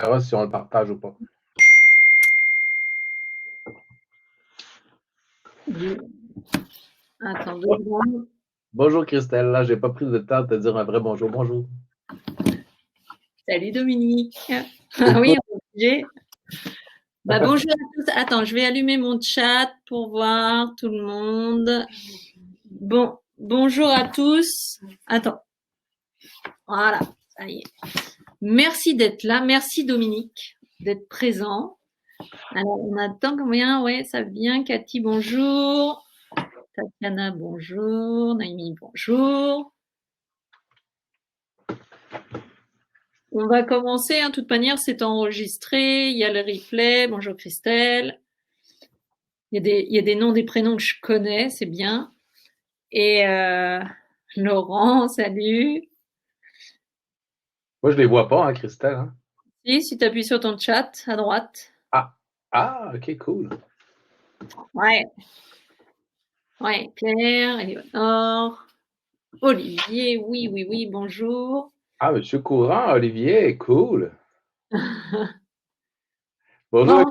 verra si on le partage ou pas. Attends 2 secondes. Bonjour Christelle, là, j'ai pas pris le temps de te dire un vrai bonjour. Bonjour. Salut Dominique. Ah oui, on est obligé. Bonjour à tous. Attends, je vais allumer mon chat pour voir tout le monde. Bon, bonjour à tous. Attends. Voilà, ça y est. Merci d'être là. Merci Dominique d'être présent. Alors, on attend combien? Ouais, ça vient. Cathy, bonjour. Tatiana, bonjour. Naïmi, bonjour. On va commencer, hein. De toute manière, c'est enregistré. Il y a le replay. Bonjour Christelle. Il y a des noms, des prénoms que je connais, c'est bien. Et Laurent, salut. Moi, je les vois pas, hein, Christelle. Hein? Si tu appuies sur ton chat à droite. Ok, cool. Ouais. Ouais, Claire, Éléonore, Olivier, oui, bonjour. Ah, Monsieur Courant, Olivier, cool. Bon, Bonjour.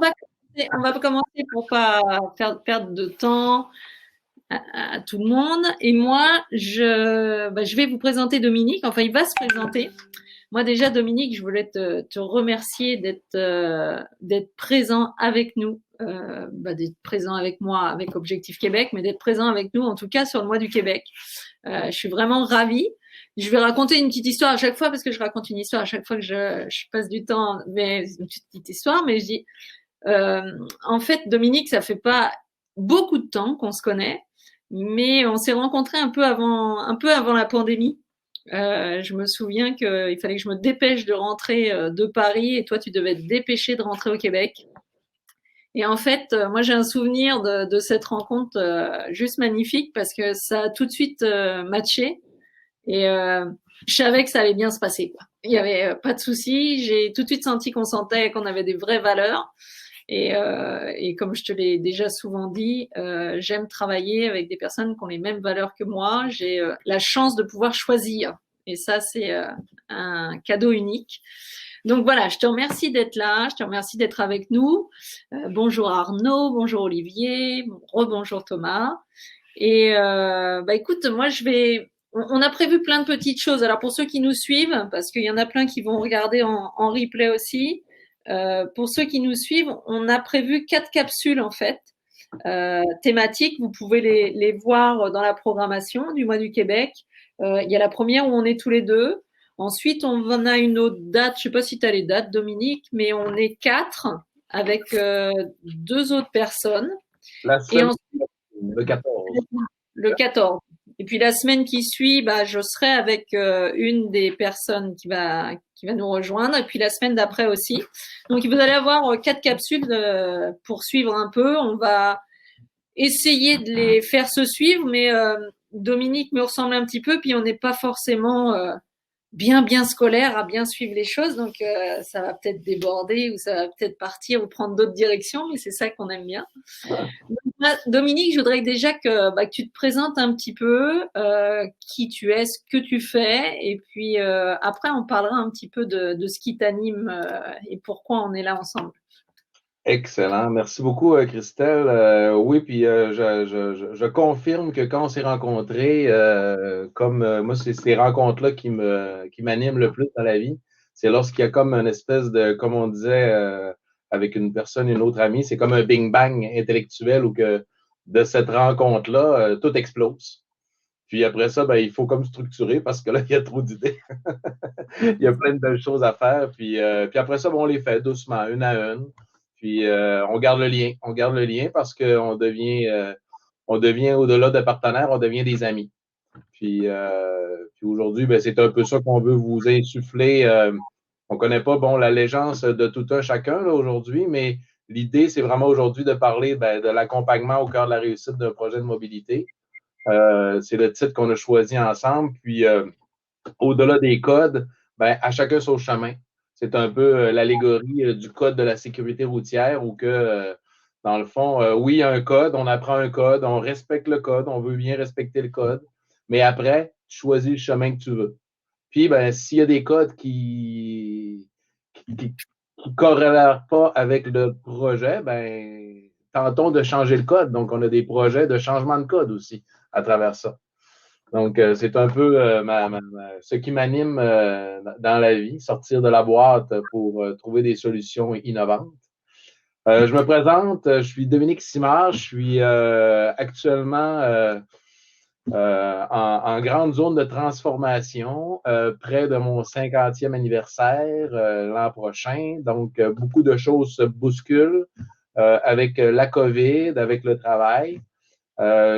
on va commencer pour pas faire perdre de temps à tout le monde. Et moi, je vais vous présenter Dominique. Enfin, il va se présenter. Moi déjà, Dominique, je voulais te remercier d'être présent avec nous, d'être présent avec moi, avec Objectif Québec, mais d'être présent avec nous, en tout cas sur le mois du Québec. Je suis vraiment ravie. Je vais raconter une petite histoire à chaque fois parce que je raconte une histoire à chaque fois que je passe du temps, mais une petite histoire. Mais je dis, en fait, Dominique, ça fait pas beaucoup de temps qu'on se connaît, mais on s'est rencontrés un peu avant la pandémie. Je me souviens qu'il fallait que je me dépêche de rentrer de Paris et toi, tu devais te dépêcher de rentrer au Québec. Et en fait, moi, j'ai un souvenir de cette rencontre juste magnifique parce que ça a tout de suite matché et je savais que ça allait bien se passer, quoi. Il y avait pas de souci. J'ai tout de suite senti qu'on sentait qu'on avait des vraies valeurs. Et comme je te l'ai déjà souvent dit, j'aime travailler avec des personnes qui ont les mêmes valeurs que moi. J'ai la chance de pouvoir choisir. Et ça, c'est un cadeau unique. Donc voilà, je te remercie d'être là, je te remercie d'être avec nous. Bonjour Arnaud, bonjour Olivier, rebonjour Thomas. Et écoute, moi je vais. On a prévu plein de petites choses. Alors pour ceux qui nous suivent, parce qu'il y en a plein qui vont regarder en replay aussi, pour ceux qui nous suivent, on a prévu 4 capsules en fait thématiques. Vous pouvez les voir dans la programmation du mois du Québec. Il y a la première où on est tous les deux. Ensuite, on en a une autre date. Je sais pas si tu as les dates, Dominique, mais on est 4 avec 2 autres personnes. La Et semaine, ensuite, le 14. le 14. Et puis la semaine qui suit, je serai avec une des personnes qui va nous rejoindre. Et puis la semaine d'après aussi. Donc vous allez avoir 4 capsules pour suivre un peu. On va essayer de les faire se suivre, mais Dominique me ressemble un petit peu, puis on n'est pas forcément bien scolaire à bien suivre les choses, donc ça va peut-être déborder ou ça va peut-être partir ou prendre d'autres directions, mais c'est ça qu'on aime bien. Donc, Dominique, je voudrais déjà que tu te présentes un petit peu qui tu es, ce que tu fais, et puis après on parlera un petit peu de ce qui t'anime et pourquoi on est là ensemble. Excellent. Merci beaucoup, Christelle. Oui, puis je confirme que quand on s'est rencontrés, comme moi, c'est ces rencontres-là qui m'animent le plus dans la vie. C'est lorsqu'il y a comme une espèce de, comme on disait avec une personne, une autre amie, c'est comme un bing-bang intellectuel où que de cette rencontre-là, tout explose. Puis après ça, ben, il faut comme structurer parce que là, il y a trop d'idées. Il y a plein de belles choses à faire. Puis après ça, bon, on les fait doucement, une à une. Puis on garde le lien. On garde le lien parce on devient au-delà de partenaires, on devient des amis. Puis aujourd'hui, ben, c'est un peu ça qu'on veut vous insuffler. On ne connaît pas bon, l'allégeance de tout un chacun là, aujourd'hui, mais l'idée, c'est vraiment aujourd'hui de parler ben, de l'accompagnement au cœur de la réussite d'un projet de mobilité. C'est le titre qu'on a choisi ensemble. Puis au-delà des codes, ben, à chacun son chemin. C'est un peu l'allégorie du code de la sécurité routière où que, dans le fond, oui, il y a un code, on apprend un code, on respecte le code, on veut bien respecter le code, mais après, tu choisis le chemin que tu veux. Puis, ben, s'il y a des codes qui qui corrèlèrent pas avec le projet, ben, tentons de changer le code. Donc, on a des projets de changement de code aussi à travers ça. Donc, c'est un peu ce qui m'anime dans la vie, sortir de la boîte pour trouver des solutions innovantes. Je me présente, je suis Dominique Simard, je suis actuellement en grande zone de transformation, près de mon 50e anniversaire l'an prochain. Donc, beaucoup de choses se bousculent avec la COVID, avec le travail.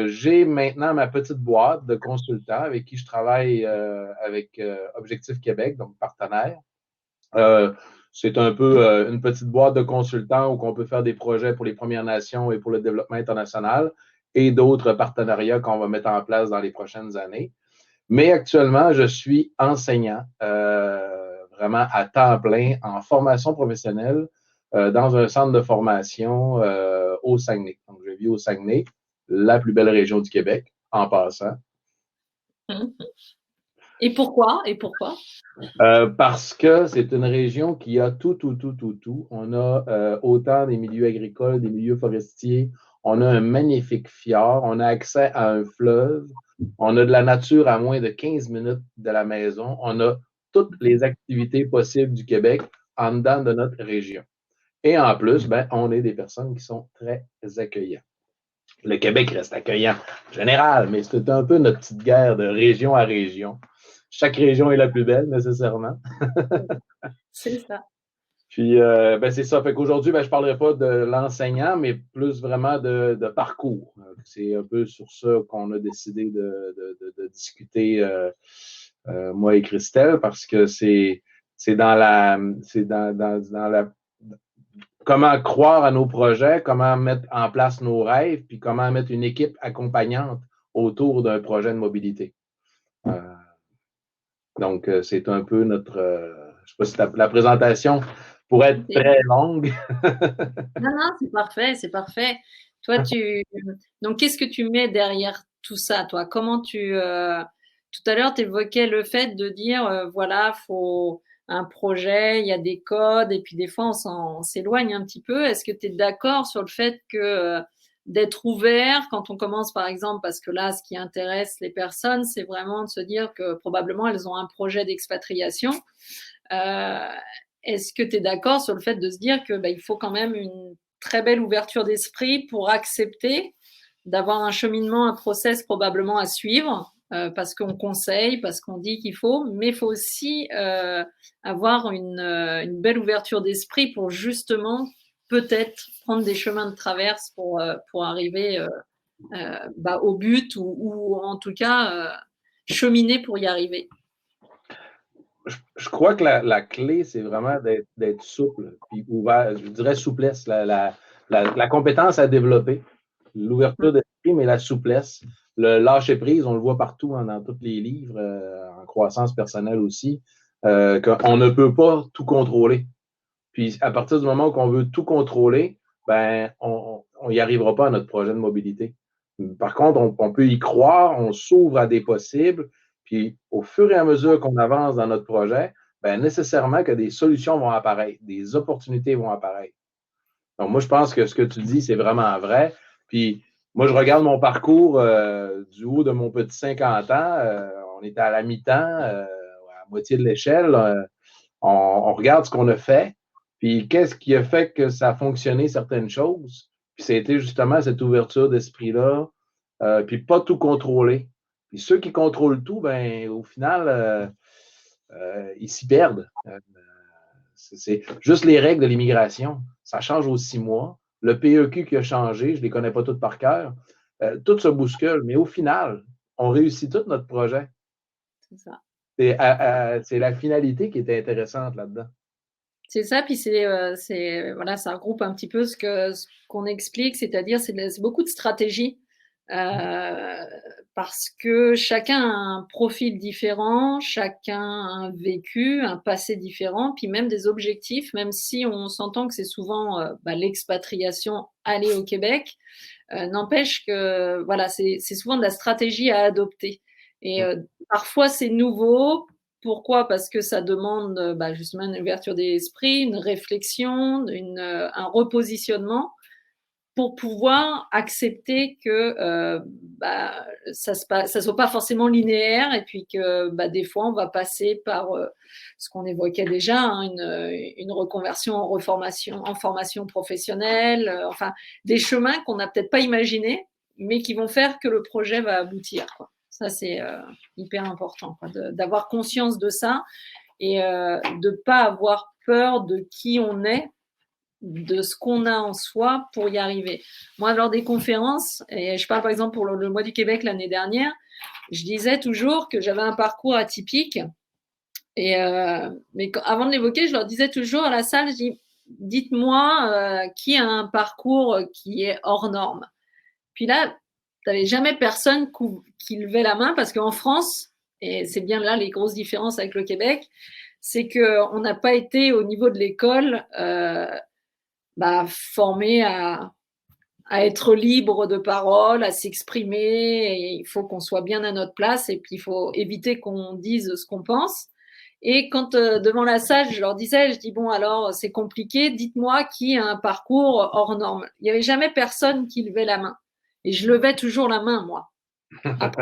J'ai maintenant ma petite boîte de consultants avec qui je travaille avec Objectif Québec, donc partenaire. Euh, c'est un peu une petite boîte de consultants où on peut faire des projets pour les Premières Nations et pour le développement international et d'autres partenariats qu'on va mettre en place dans les prochaines années. Mais actuellement, je suis enseignant vraiment à temps plein en formation professionnelle dans un centre de formation au Saguenay. Donc, je vis au Saguenay, la plus belle région du Québec, en passant. Et pourquoi? Et pourquoi? Parce que c'est une région qui a tout, tout, tout, tout, tout. On a autant des milieux agricoles, des milieux forestiers, on a un magnifique fjord, on a accès à un fleuve, on a de la nature à moins de 15 minutes de la maison, on a toutes les activités possibles du Québec en dedans de notre région. Et en plus, ben, on est des personnes qui sont très accueillantes. Le Québec reste accueillant en général, mais c'est un peu notre petite guerre de région à région. Chaque région est la plus belle, nécessairement. C'est ça. Puis, ben, c'est ça. Fait qu'aujourd'hui, ben, je ne parlerai pas de l'enseignant, mais plus vraiment de parcours. C'est un peu sur ça qu'on a décidé de discuter, moi et Christelle, parce que c'est dans la comment croire à nos projets, comment mettre en place nos rêves, puis comment mettre une équipe accompagnante autour d'un projet de mobilité. Donc, c'est un peu notre. Je ne sais pas si la présentation pourrait être très longue. Non, non, c'est parfait, c'est parfait. Toi, donc, qu'est-ce que tu mets derrière tout ça, toi? Tout à l'heure, tu évoquais le fait de dire, voilà, faut un projet, il y a des codes, et puis des fois, on s'éloigne un petit peu. Est-ce que tu es d'accord sur le fait que d'être ouvert quand on commence, par exemple, parce que là, ce qui intéresse les personnes, c'est vraiment de se dire que probablement elles ont un projet d'expatriation. Euh, Est-ce que tu es d'accord sur le fait de se dire que il faut quand même une très belle ouverture d'esprit pour accepter d'avoir un cheminement, un process probablement à suivre, parce qu'on conseille, parce qu'on dit qu'il faut, mais il faut aussi avoir une belle ouverture d'esprit pour justement peut-être prendre des chemins de traverse pour arriver au but ou en tout cas cheminer pour y arriver. Je crois que la clé, c'est vraiment d'être souple, puis ouvert, je dirais souplesse, la compétence à développer, l'ouverture d'esprit, mais la souplesse, le lâcher prise, on le voit partout hein, dans tous les livres, en croissance personnelle aussi, qu'on ne peut pas tout contrôler. Puis à partir du moment où on veut tout contrôler, ben on n'y arrivera pas à notre projet de mobilité. Par contre, on peut y croire, on s'ouvre à des possibles, puis au fur et à mesure qu'on avance dans notre projet, ben nécessairement que des solutions vont apparaître, des opportunités vont apparaître. Donc moi, je pense que ce que tu dis, c'est vraiment vrai. Puis moi, je regarde mon parcours du haut de mon petit 50 ans. On était à la mi-temps, à moitié de l'échelle. On regarde ce qu'on a fait, puis qu'est-ce qui a fait que ça a fonctionné certaines choses. Puis c'était justement cette ouverture d'esprit-là, puis pas tout contrôler. Puis ceux qui contrôlent tout, ben au final, ils s'y perdent. C'est juste les règles de l'immigration. Ça change aux 6 mois. Le PEQ qui a changé, je ne les connais pas toutes par cœur. Tout se bouscule, mais au final, on réussit tout notre projet. C'est ça. C'est la finalité qui était intéressante là-dedans. C'est ça, puis voilà, ça regroupe un petit peu ce qu'on explique, c'est-à-dire c'est beaucoup de stratégies parce que chacun a un profil différent, chacun a un vécu, un passé différent, puis même des objectifs, même si on s'entend que c'est souvent l'expatriation, aller au Québec, n'empêche que voilà, c'est souvent de la stratégie à adopter. Et parfois c'est nouveau, Pourquoi? Parce que ça demande justement une ouverture d'esprit, une réflexion, un repositionnement pour pouvoir accepter que ça soit pas forcément linéaire et puis que des fois on va passer par ce qu'on évoquait déjà, hein, une reconversion en formation professionnelle, enfin des chemins qu'on n'a peut-être pas imaginés, mais qui vont faire que le projet va aboutir, quoi. Ça c'est hyper important, quoi, d'avoir conscience de ça et de pas avoir peur de qui on est, de ce qu'on a en soi pour y arriver. Moi, lors des conférences, et je parle par exemple pour le mois du Québec l'année dernière, je disais toujours que j'avais un parcours atypique. Et mais avant de l'évoquer, je leur disais toujours à la salle, je dis, dites-moi qui a un parcours qui est hors norme. Puis là, tu n'avais jamais personne qui levait la main parce qu'en France, et c'est bien là les grosses différences avec le Québec, c'est qu'on n'a pas été au niveau de l'école formé à être libre de parole, à s'exprimer. Et il faut qu'on soit bien à notre place et puis il faut éviter qu'on dise ce qu'on pense. Et quand devant la salle, je leur disais, je dis bon alors c'est compliqué, dites-moi qui a un parcours hors norme. Il n'y avait jamais personne qui levait la main. Et je levais toujours la main, moi. Après,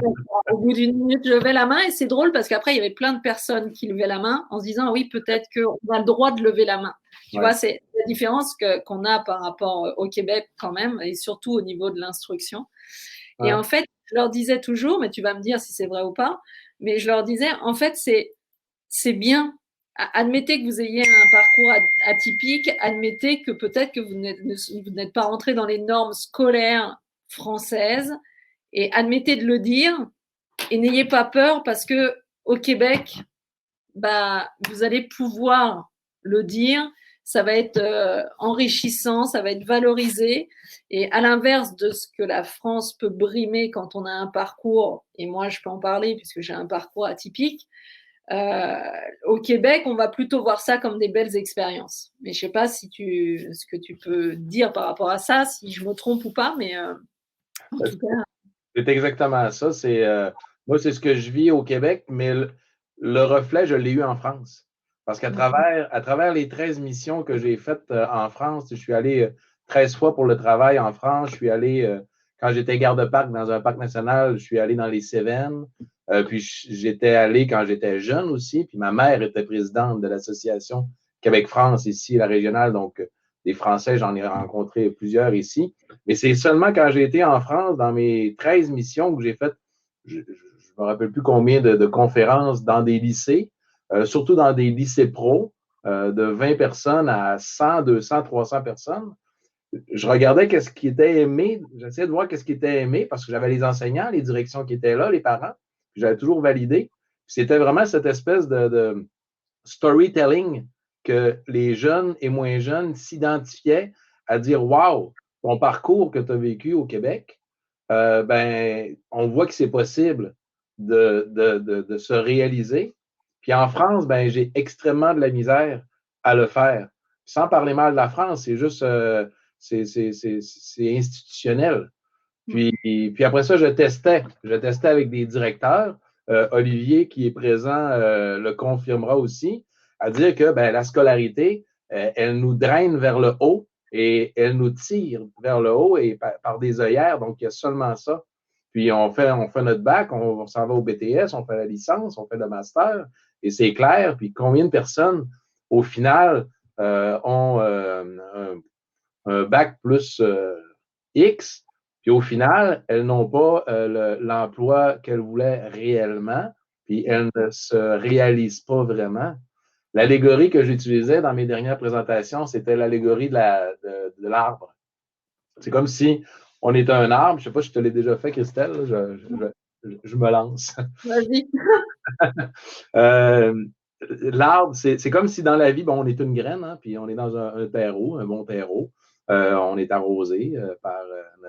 au bout d'une minute, je levais la main et c'est drôle parce qu'après, il y avait plein de personnes qui levaient la main en se disant oui, peut-être qu'on a le droit de lever la main. Tu vois, c'est la différence qu'on a par rapport au Québec quand même et surtout au niveau de l'instruction. Et en fait, je leur disais toujours, mais tu vas me dire si c'est vrai ou pas, mais je leur disais en fait, c'est bien. Admettez que vous ayez un parcours atypique, admettez que peut-être que vous n'êtes pas rentré dans les normes scolaires françaises et admettez de le dire et n'ayez pas peur parce que au Québec, vous allez pouvoir le dire, ça va être enrichissant, ça va être valorisé. Et à l'inverse de ce que la France peut brimer quand on a un parcours, et moi je peux en parler puisque j'ai un parcours atypique, au Québec, on va plutôt voir ça comme des belles expériences. Mais je ne sais pas ce que tu peux dire par rapport à ça, si je me trompe ou pas, mais en tout cas. C'est exactement ça. Moi, c'est ce que je vis au Québec, mais le reflet, je l'ai eu en France. Parce qu'à travers les 13 missions que j'ai faites en France, je suis allé 13 fois pour le travail en France. Je suis allé, quand j'étais garde-parc dans un parc national, je suis allé dans les Cévennes. Puis j'étais allé quand j'étais jeune aussi. Puis ma mère était présidente de l'association Québec-France ici, la régionale. Donc, des Français, j'en ai rencontré plusieurs ici. Mais c'est seulement quand j'ai été en France, dans mes 13 missions que j'ai faites, je ne me rappelle plus combien de conférences dans des lycées, surtout dans des lycées pro, de 20 personnes à 100, 200, 300 personnes. Je regardais qu'est-ce qui était aimé, j'essayais de voir qu'est-ce qui était aimé parce que j'avais les enseignants, les directions qui étaient là, les parents, puis j'avais toujours validé. C'était vraiment cette espèce de storytelling que les jeunes et moins jeunes s'identifiaient à dire wow, ton parcours que tu as vécu au Québec, on voit que c'est possible de se réaliser. Puis en France, j'ai extrêmement de la misère à le faire. Sans parler mal de la France, c'est juste c'est institutionnel. Puis après ça, je testais. Je testais avec des directeurs. Olivier, qui est présent, le confirmera aussi, à dire que la scolarité, elle nous draine vers le haut et elle nous tire vers le haut et par des œillères. Donc, il y a seulement ça. Puis on fait notre bac, on s'en va au BTS, on fait la licence, on fait le master, et c'est clair. Puis combien de personnes, au final, ont un bac plus X, puis au final, elles n'ont pas l'emploi qu'elles voulaient réellement, puis elles ne se réalisent pas vraiment. L'allégorie que j'utilisais dans mes dernières présentations, c'était l'allégorie de l'arbre. C'est comme si on était un arbre. Je ne sais pas si je te l'ai déjà fait, Christelle. Je me lance. Vas-y. L'arbre, c'est comme si dans la vie, on est une graine, hein, puis on est dans un terreau, un bon terreau. On est arrosé par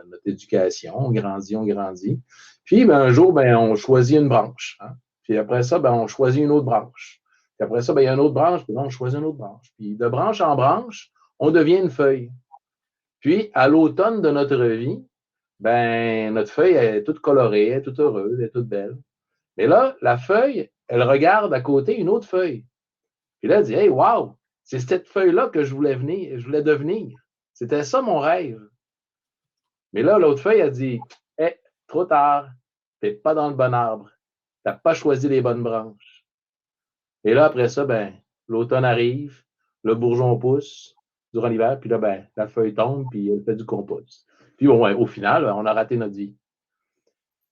notre éducation. On grandit, on grandit. Puis, un jour, on choisit une branche. Hein. Puis après ça, on choisit une autre branche. Puis après ça, il y a une autre branche, puis on choisit une autre branche. Puis de branche en branche, on devient une feuille. Puis, à l'automne de notre vie, notre feuille est toute colorée, elle est toute heureuse, elle est toute belle. Mais là, la feuille, elle regarde à côté une autre feuille. Puis là, elle dit, hey, wow, c'est cette feuille-là que je voulais devenir. C'était ça mon rêve. Mais là, l'autre feuille, elle dit, hey, trop tard, t'es pas dans le bon arbre. T'as pas choisi les bonnes branches. Et là, après ça, ben, l'automne arrive, le bourgeon pousse durant l'hiver, puis là, ben, la feuille tombe, puis elle fait du compost. Puis au final, on a raté notre vie.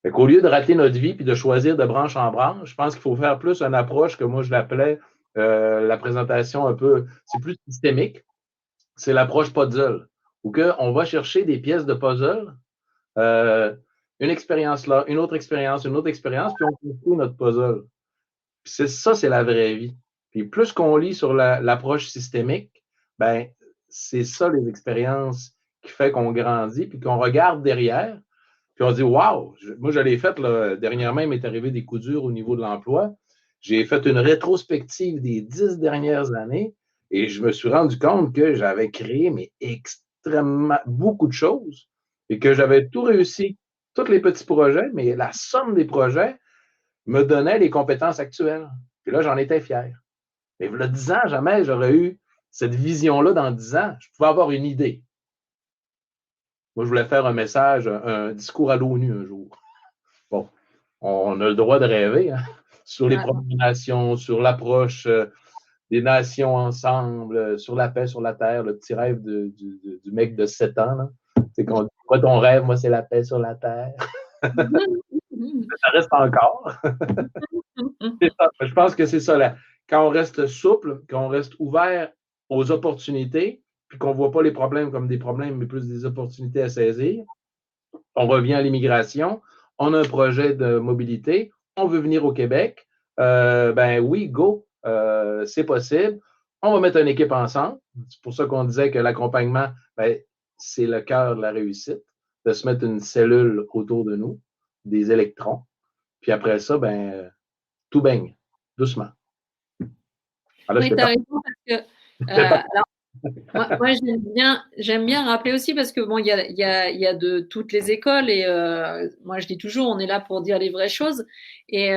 Fait qu'au lieu de rater notre vie puis de choisir de branche en branche, je pense qu'il faut faire plus une approche que moi je l'appelais la présentation un peu, c'est plus systémique. C'est l'approche puzzle, où on va chercher des pièces de puzzle, une expérience là, une autre expérience, puis on construit notre puzzle. Puis c'est la vraie vie. Puis plus qu'on lit sur l'approche systémique, ben c'est ça les expériences qui fait qu'on grandit, puis qu'on regarde derrière, puis on dit, wow, moi je l'ai fait, là, dernièrement, il m'est arrivé des coups durs au niveau de l'emploi. J'ai fait une rétrospective des 10 dernières années et je me suis rendu compte que j'avais créé mais extrêmement beaucoup de choses et que j'avais tout réussi, tous les petits projets, mais la somme des projets me donnait les compétences actuelles. Puis là, j'en étais fier. Mais il y a 10 ans, jamais j'aurais eu cette vision-là dans 10 ans. Je pouvais avoir une idée. Moi, je voulais faire un message, un discours à l'ONU un jour. Bon, on a le droit de rêver, hein, sur les Premières Nations, sur l'approche des nations ensemble, sur la paix sur la terre, le petit rêve du mec de 7 ans. Là. C'est qu'on dit, quoi ton rêve? Moi, c'est la paix sur la terre. Ça reste encore. Je pense que c'est ça. Là. Quand on reste souple, quand on reste ouvert aux opportunités, puis qu'on ne voit pas les problèmes comme des problèmes, mais plus des opportunités à saisir, on revient à l'immigration, on a un projet de mobilité, on veut venir au Québec, ben oui, go, c'est possible. On va mettre une équipe ensemble. C'est pour ça qu'on disait que l'accompagnement, ben, c'est le cœur de la réussite, de se mettre une cellule autour de nous, des électrons. Puis après ça, ben, tout baigne, doucement. Alors, oui, tu as raison parce que moi j'aime bien rappeler aussi parce que bon, il y a de toutes les écoles et moi je dis toujours, on est là pour dire les vraies choses. Et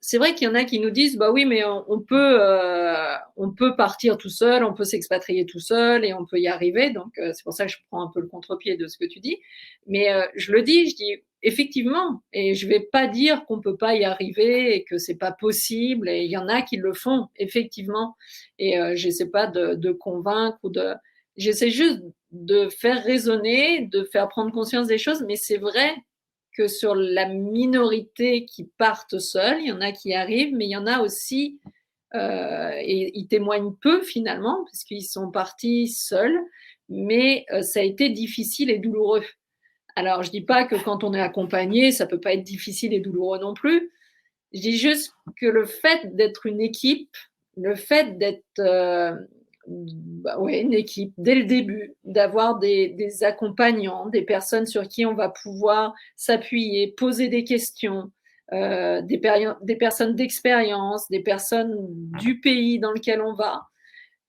c'est vrai qu'il y en a qui nous disent, bah oui, mais on peut partir tout seul, on peut s'expatrier tout seul et on peut y arriver. Donc c'est pour ça que je prends un peu le contre-pied de ce que tu dis. Mais je dis effectivement, et je vais pas dire qu'on peut pas y arriver et que c'est pas possible. Et il y en a qui le font effectivement. Et j'essaie pas de convaincre j'essaie juste de faire raisonner, de faire prendre conscience des choses. Mais c'est vrai que sur la minorité qui partent seuls, il y en a qui arrivent, mais il y en a aussi et ils témoignent peu finalement parce qu'ils sont partis seuls. Mais ça a été difficile et douloureux. Alors, je dis pas que quand on est accompagné, ça peut pas être difficile et douloureux non plus. Je dis juste que le fait d'être une équipe, le fait d'être une équipe dès le début, d'avoir des accompagnants, des personnes sur qui on va pouvoir s'appuyer, poser des questions, des personnes d'expérience, des personnes du pays dans lequel on va,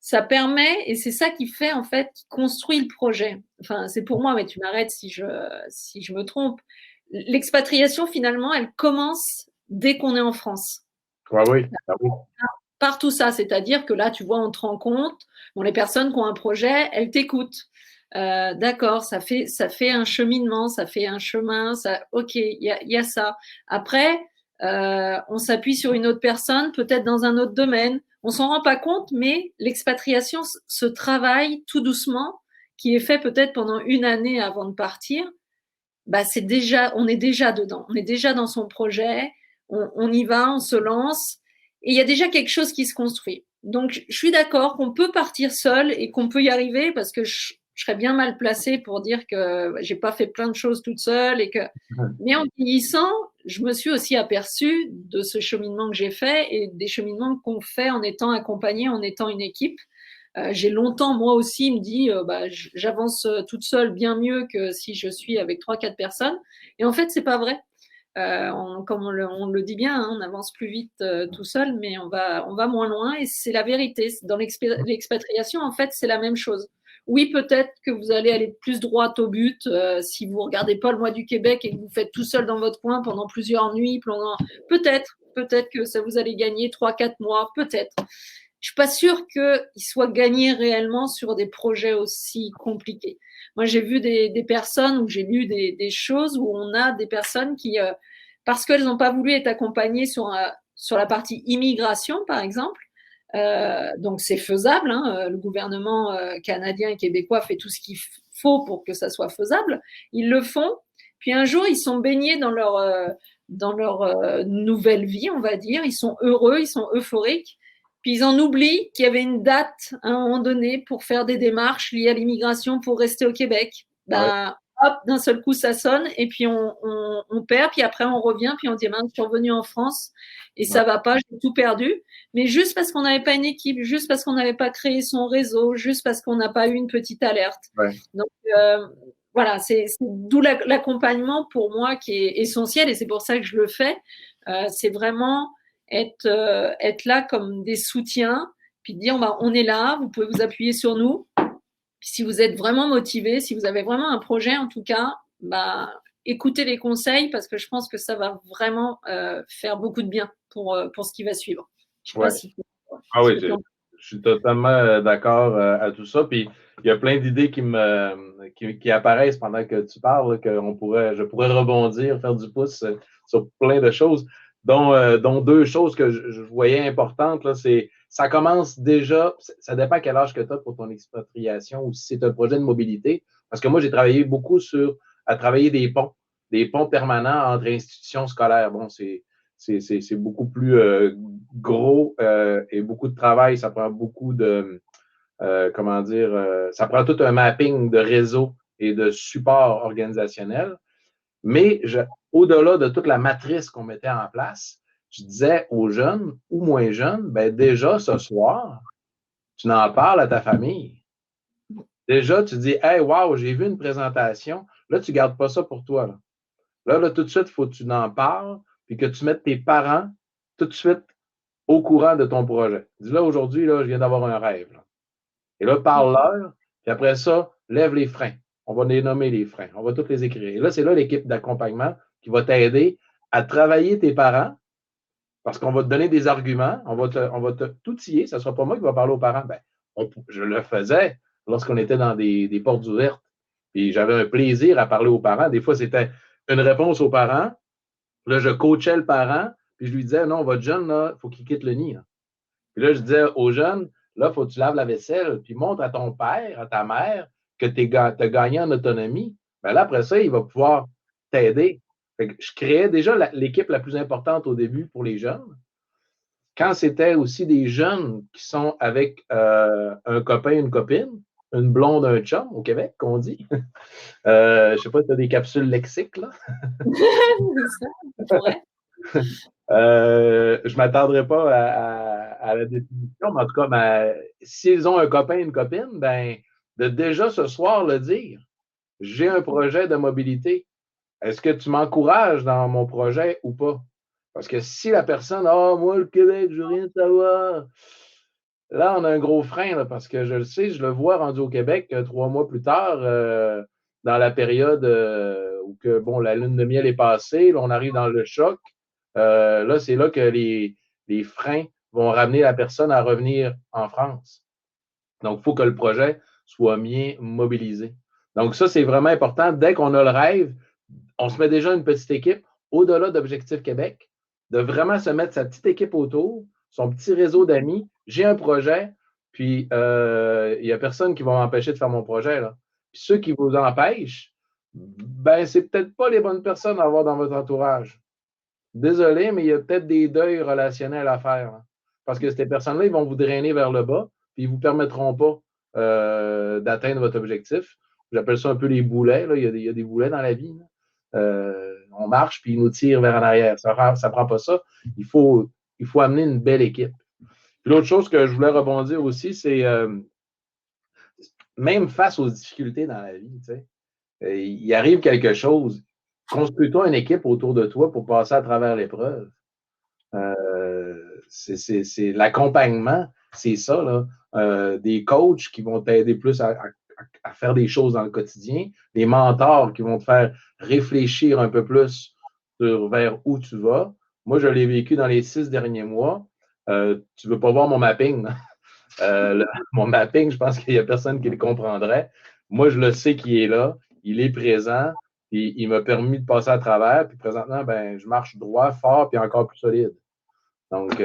ça permet, et c'est ça qui fait en fait, qui construit le projet. Enfin, c'est pour moi, mais tu m'arrêtes si je me trompe. L'expatriation, finalement, elle commence dès qu'on est en France. Ah oui, ah oui. Par tout ça, c'est-à-dire que là, tu vois, on te rend compte, bon, les personnes qui ont un projet, elles t'écoutent. D'accord, ça fait un cheminement, ça fait un chemin, ok, il y a ça. Après, on s'appuie sur une autre personne, peut-être dans un autre domaine. On s'en rend pas compte, mais l'expatriation se travaille tout doucement, qui est fait peut-être pendant une année avant de partir. Bah, on est déjà dedans, on est déjà dans son projet, on y va, on se lance, et il y a déjà quelque chose qui se construit. Donc, je suis d'accord qu'on peut partir seul et qu'on peut y arriver parce que je serais bien mal placée pour dire que j'ai pas fait plein de choses toute seule et que, mais en vieillissant, je me suis aussi aperçue de ce cheminement que j'ai fait et des cheminements qu'on fait en étant accompagné, en étant une équipe. J'ai longtemps, moi aussi, me dit, j'avance toute seule bien mieux que si je suis avec 3-4 personnes. Et en fait, c'est pas vrai. Comme on le dit bien, hein, on avance plus vite tout seul, mais on va moins loin. Et c'est la vérité. Dans l'expatriation, en fait, c'est la même chose. Oui, peut-être que vous allez aller plus droit au but si vous regardez pas le mois du Québec et que vous faites tout seul dans votre coin pendant plusieurs nuits. Peut-être. peut-être que ça vous allait gagner 3-4 mois, peut-être. Je suis pas sûre qu'ils soient gagnés réellement sur des projets aussi compliqués. Moi, j'ai vu des personnes ou j'ai lu des choses où on a des personnes qui, parce qu'elles n'ont pas voulu être accompagnées sur la partie immigration, par exemple, donc c'est faisable, hein, le gouvernement canadien et québécois fait tout ce qu'il faut pour que ça soit faisable. Ils le font. Puis un jour, ils sont baignés dans leur nouvelle vie, on va dire. Ils sont heureux, ils sont euphoriques. Puis ils en oublient qu'il y avait une date à un moment donné pour faire des démarches liées à l'immigration pour rester au Québec. Ouais. Ben, hop, d'un seul coup, ça sonne et puis on perd. Puis après, on revient. Puis on dit, ben, je suis revenu en France et ça va pas, j'ai tout perdu. Mais juste parce qu'on n'avait pas une équipe, juste parce qu'on n'avait pas créé son réseau, juste parce qu'on n'a pas eu une petite alerte. Ouais. Donc, voilà, c'est d'où l'accompagnement pour moi qui est essentiel et c'est pour ça que je le fais. C'est vraiment être là comme des soutiens, puis dire bah, on est là, vous pouvez vous appuyer sur nous. Puis si vous êtes vraiment motivé, si vous avez vraiment un projet en tout cas, bah, écoutez les conseils parce que je pense que ça va vraiment faire beaucoup de bien pour ce qui va suivre. Je sais pas si ah oui, je suis totalement d'accord à tout ça. Puis il y a plein d'idées qui apparaissent pendant que tu parles, que je pourrais rebondir, faire du pouce sur plein de choses, dont deux choses que je voyais importantes. Là, ça commence déjà, ça dépend à quel âge que tu as pour ton expatriation ou si c'est un projet de mobilité. Parce que moi, j'ai travaillé beaucoup à travailler des ponts permanents entre institutions scolaires. Bon, c'est beaucoup plus gros et beaucoup de travail. Ça prend beaucoup de, ça prend tout un mapping de réseau et de support organisationnel. Mais au-delà de toute la matrice qu'on mettait en place, je disais aux jeunes ou moins jeunes, ben déjà ce soir, tu n'en parles à ta famille. Déjà, tu dis, hey, wow, j'ai vu une présentation. Là, tu ne gardes pas ça pour toi. Là, tout de suite, il faut que tu en parles puis que tu mettes tes parents tout de suite au courant de ton projet. Dis là, aujourd'hui, là, je viens d'avoir un rêve. Là. Et là, parle-leur, puis après ça, lève les freins. On va les nommer les freins. On va tous les écrire. Et là, c'est là l'équipe d'accompagnement qui va t'aider à travailler tes parents parce qu'on va te donner des arguments, on va te t'outiller. Ce ne sera pas moi qui va parler aux parents. Ben, je le faisais lorsqu'on était dans des portes ouvertes. Puis j'avais un plaisir à parler aux parents. Des fois, c'était une réponse aux parents. Là, je coachais le parent, puis je lui disais, non, votre jeune, là, il faut qu'il quitte le nid. Là. Puis là, je disais aux jeunes, là, il faut que tu laves la vaisselle, puis montre à ton père, à ta mère, que tu as gagné en autonomie. Bien là, après ça, il va pouvoir t'aider. Je créais déjà l'équipe la plus importante au début pour les jeunes. Quand c'était aussi des jeunes qui sont avec un copain, une copine, une blonde, un chum au Québec, qu'on dit. Je ne sais pas si tu as des capsules lexiques, là. C'est ça, je ne m'attendrai pas à la définition, mais en tout cas, s'ils ont un copain, une copine, ben, de déjà ce soir le dire. J'ai un projet de mobilité. Est-ce que tu m'encourages dans mon projet ou pas? Parce que si la personne, moi, le Québec, je veux rien savoir. Là, on a un gros frein, là, parce que je le sais, je le vois rendu au Québec 3 mois plus tard, dans la période où que, bon, la lune de miel est passée, là, on arrive dans le choc. Là, c'est là que les freins vont ramener la personne à revenir en France. Donc, il faut que le projet soit bien mobilisé. Donc, ça, c'est vraiment important. Dès qu'on a le rêve, on se met déjà une petite équipe au-delà d'Objectif Québec, de vraiment se mettre sa petite équipe autour, son petit réseau d'amis. J'ai un projet, puis il n'y a personne qui va m'empêcher de faire mon projet. Là. Puis ceux qui vous empêchent, ben, c'est peut-être pas les bonnes personnes à avoir dans votre entourage. Désolé, mais il y a peut-être des deuils relationnels à faire. Hein. Parce que ces personnes-là, ils vont vous drainer vers le bas, puis ils ne vous permettront pas d'atteindre votre objectif. J'appelle ça un peu les boulets. Là. Il y a des boulets dans la vie. On marche, puis ils nous tirent vers en arrière. Ça ne prend pas ça. Il faut amener une belle équipe. Puis l'autre chose que je voulais rebondir aussi, c'est même face aux difficultés dans la vie, tu sais, il arrive quelque chose. Construis-toi une équipe autour de toi pour passer à travers l'épreuve. C'est l'accompagnement, c'est ça, là. Des coachs qui vont t'aider plus à faire des choses dans le quotidien, des mentors qui vont te faire réfléchir un peu plus vers où tu vas. Moi, je l'ai vécu dans les 6 derniers mois. Tu ne veux pas voir mon mapping. Mon mapping, je pense qu'il n'y a personne qui le comprendrait. Moi, je le sais qu'il est là, il est présent, puis il m'a permis de passer à travers. Puis présentement, ben, je marche droit, fort, puis encore plus solide. Donc,